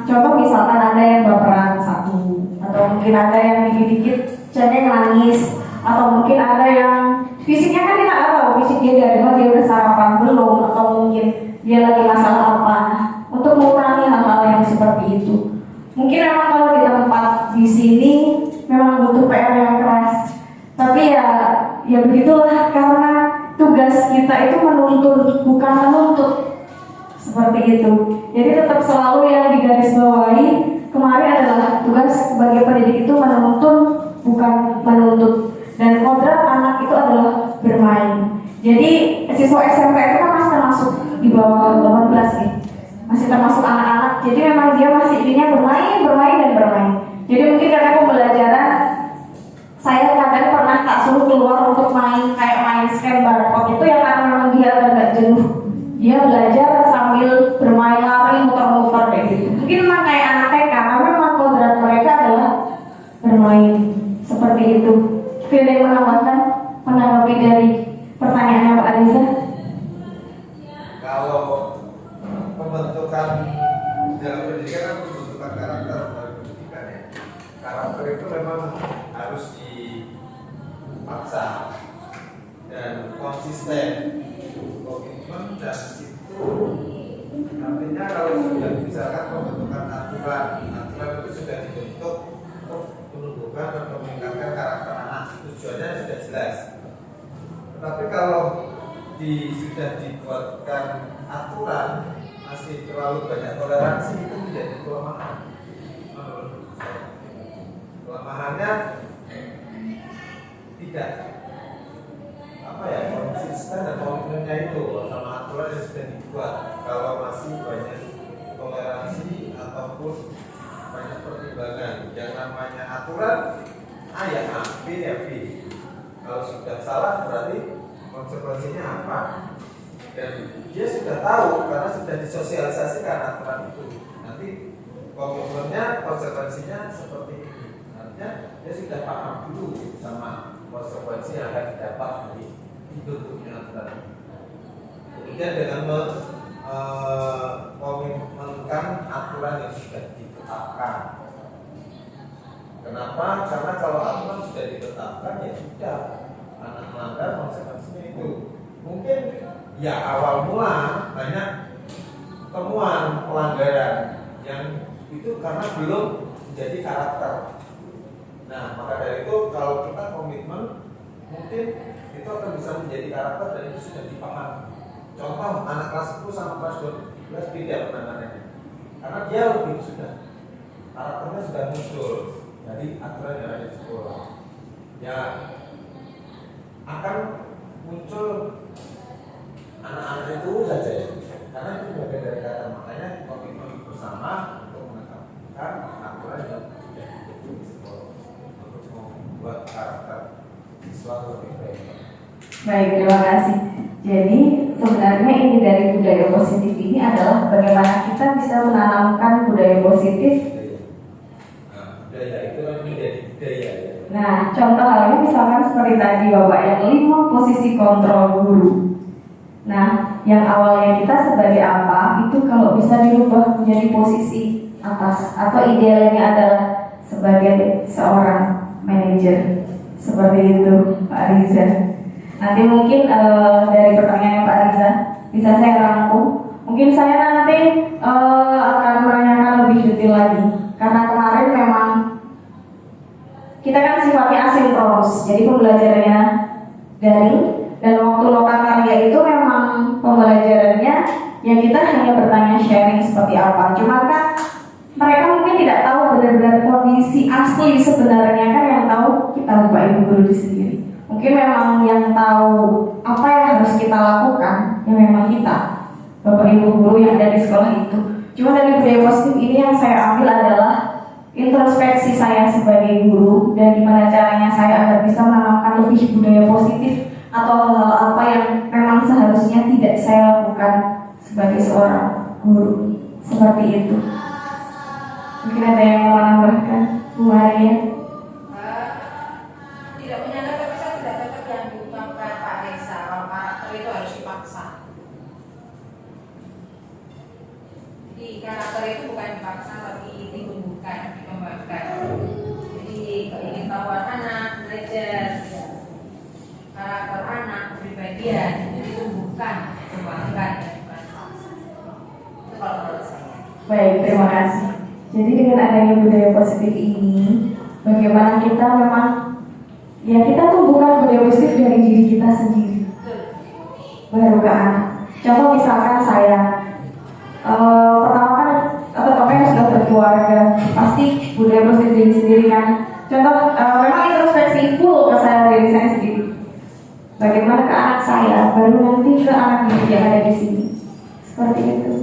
contoh misalkan ada yang baperan satu, atau mungkin ada yang dikit-dikit cengeng nangis, atau mungkin ada yang fisiknya kan kita nggak tahu fisik dia dari mana, dia udah sarapan belum, atau mungkin dia lagi masalah apa. Untuk mengurangi hal-hal yang seperti itu, mungkin memang kalau di tempat di sini memang butuh PR yang keras, tapi ya begitulah, karena tugas kita itu menuntut bukan menuntut. seperti itu. Jadi tetap selalu yang digarisbawahi kemarin adalah tugas sebagai pendidik itu menuntun bukan menuntut, dan kodrat anak itu adalah bermain. Jadi siswa SMP itu kan masih termasuk di bawah 18 nih, masih termasuk anak-anak. Jadi memang dia masih inginnya bermain. Jadi mungkin karena pembelajaran saya kadang pernah tak suruh keluar untuk main kayak main scan barcode itu ya karena memang dia agak jenuh. Dia belajar sambil bermain lari muter-muter kayak gitu. Mungkin memang kayak anak TK karena memang kodrat mereka adalah bermain seperti itu. Ada yang menambahkan menanggapi dari pertanyaannya Pak Ariza? Kalau pembentukan dalam pendidikan kan pembentukan karakter dalam pendidikan ya. Karakter itu memang harus dipaksa dan konsisten, komitmen, dan itu artinya kalau sudah misalkan pembentukan aturan itu sudah dibentuk untuk menumbuhkan dan meningkatkan karakter anak, tujuannya sudah jelas. Tetapi kalau sudah dibuatkan aturan masih terlalu banyak toleransi, itu menjadi kelemahan. Kelemahannya tidak konsisten dan komitmennya itu sama aturan yang sudah dibuat. Kalau masih banyak toleransi ataupun banyak pertimbangan, yang namanya aturan A ya A, B ya B. Kalau sudah salah berarti konsekuensinya apa? Dan dia sudah tahu karena sudah disosialisasikan aturan itu. Nanti komitmennya, konsekuensinya seperti ini. Artinya dia sudah paham dulu sama konsekuensi yang akan didapat dari dibentuknya aturan. Kemudian dengan mengomitmenkan aturan yang sudah ditetapkan. Kenapa? Karena kalau aturan sudah ditetapkan ya sudah, anak melanggar konsekuensinya itu. Mungkin ya awal mula banyak temuan pelanggaran yang itu karena belum menjadi karakter. Nah, maka dari itu kalau kita komitmen mungkin itu akan bisa menjadi karakter dan itu sudah dipahami. Contoh anak kelas 10 sama kelas 12 beda penanganannya. Karena dia lebih sudah karakternya sudah muncul dari aturan yang ada di sekolah. Ya akan muncul anak-anak itu saja ya. Karena itu bagian dari karakter, makanya komitmen bersama untuk menetapkan aturan yang sudah dibentuk di sekolah untuk membuat karakter siswa lebih baik. Baik, terima kasih. Jadi sebenarnya inti dari budaya positif ini adalah bagaimana kita bisa menanamkan budaya positif. Budaya itu kan menjadi budaya. Nah, contoh halnya misalkan seperti tadi Bapak yang 5 posisi kontrol guru. Nah, yang awalnya kita sebagai apa itu kalau bisa dirubah menjadi posisi atas atau idealnya adalah sebagai seorang manajer. Seperti itu Pak Riza. Nanti mungkin dari pertanyaan Pak Riza bisa saya rangkum. Mungkin saya nanti akan menanyakan lebih detail lagi karena kemarin memang kita kan sifatnya asinkronus, jadi pembelajarannya daring dan waktu lokakarya itu memang pembelajarannya yang kita hanya bertanya sharing seperti apa. Cuma kan mereka mungkin tidak tahu benar-benar kondisi asli sebenarnya, kan yang tahu kita Bapak Ibu guru di sendiri. Mungkin memang yang tahu apa yang harus kita lakukan yang memang kita Bapak Ibu guru yang ada di sekolah itu. Cuma dari budaya positif ini yang saya ambil adalah introspeksi saya sebagai guru dan gimana caranya saya agar bisa menanamkan lebih budaya positif atau hal apa yang memang seharusnya tidak saya lakukan sebagai seorang guru. Seperti itu. Mungkin ada yang mau menambahkan, Bu Maria? Tidak menyangka, tapi saya tidak cocok yang diungkapkan Pak Desa kalau karakter itu harus dipaksa. Jadi karakter itu bukan dipaksa tapi ditumbuhkan, dikembangkan. Jadi keingintahuan anak belajar, karakter anak kepribadian ditumbuhkan, dikembangkan. Itu kalau menurut saya. Baik, terima kasih. Jadi dengan adanya budaya positif ini, bagaimana kita memang ya kita tumbuhkan budaya positif dari diri kita sendiri, baru ke anak. Contoh misalkan saya Pertama kan atau bapak yang sudah berkeluarga pasti budaya positif diri sendiri kan. Contoh memang introspeksi full ke diri saya sendiri. Bagaimana ke anak saya, baru nanti ke anak didik yang ada di sini. Seperti itu.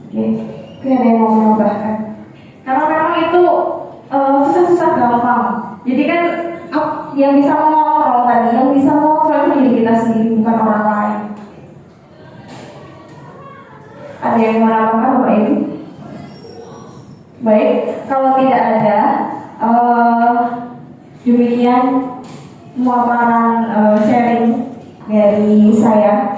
Oke, mungkin ada yang mau menambahkan. Karena memang itu susah-susah gampang. Jadi kan yang bisa mengontrol tadi, yang bisa mengontrol itu diri kita sendiri, bukan orang lain. Ada yang mau menambahkan Bapak Ibu? Baik, kalau tidak ada, demikian pemaparan sharing dari saya.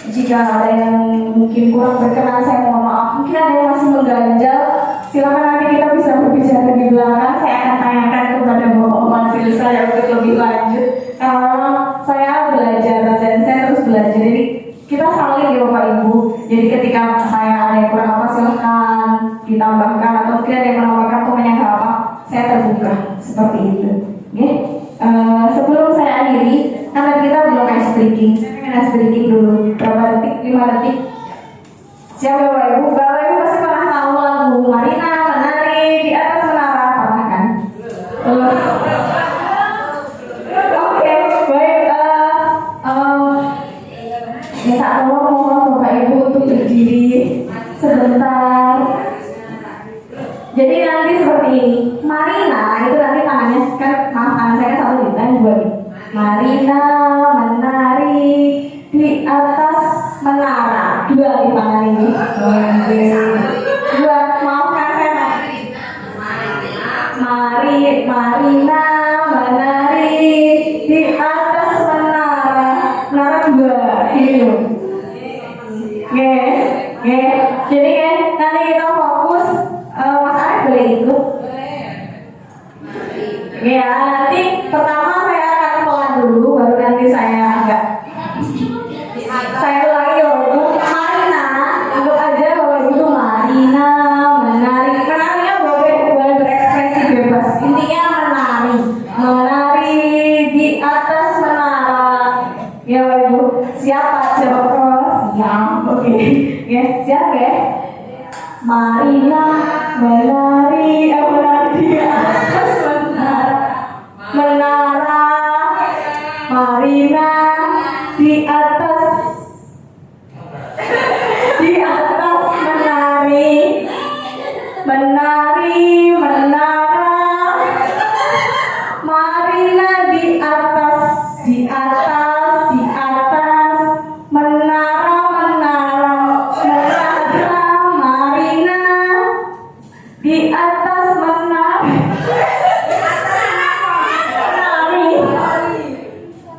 Jika ada yang mungkin kurang berkenan, saya mohon maaf. Mungkin ada yang masih mengganjal, silakan nanti kita bisa berbicara di belakang. Saya akan tanyakan kepada Bapak Masil saya untuk lebih lanjut. Karena saya belajar dan saya terus belajar. Jadi kita saling ya Bapak Ibu. Jadi ketika saya ada yang kurang apa silahkan ditambahkan, atau mungkin ada yang menambahkan temannya nggak apa, saya terbuka seperti itu. Oke? Sebelum saya akhiri, karena kita belum ice breaking, saya pengen ice breaking dulu berapa detik? 5 detik. Siap ya Bapak Ibu? Bapak Ibu pasti pernah tahu lagu Marina menari di atas menara, pernah kan? Oke, baik. Minta tolong mohon Bapak Ibu untuk berdiri sebentar. Jadi nanti seperti ini. Marina itu nanti tangannya kan, maaf tangan saya kan satu di tangan dua nih. Marina menari di atas menara, dua di tangan ini. Dua, maafkan saya. Marina menari di atas menara, menara dua. Ini loh. Jadi nanti kita fokus. Mas Arief boleh ikut? Ya, nanti pertama saya akan pelan dulu, baru nanti saya agak saya ulangi ya Bapak Ibu. Marina, anggap aja Bapak Ibu itu Marina menari. Menarinya boleh berekspresi bebas. Intinya menari di atas menara. Ya Bapak Ibu, siapa jawab? Siap, oke. Ya, siap ya. Marina menari di atas menara, Marina di atas menari menara, Marina di atas menara, Marina di atas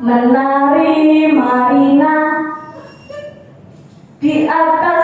menari, Marina di atas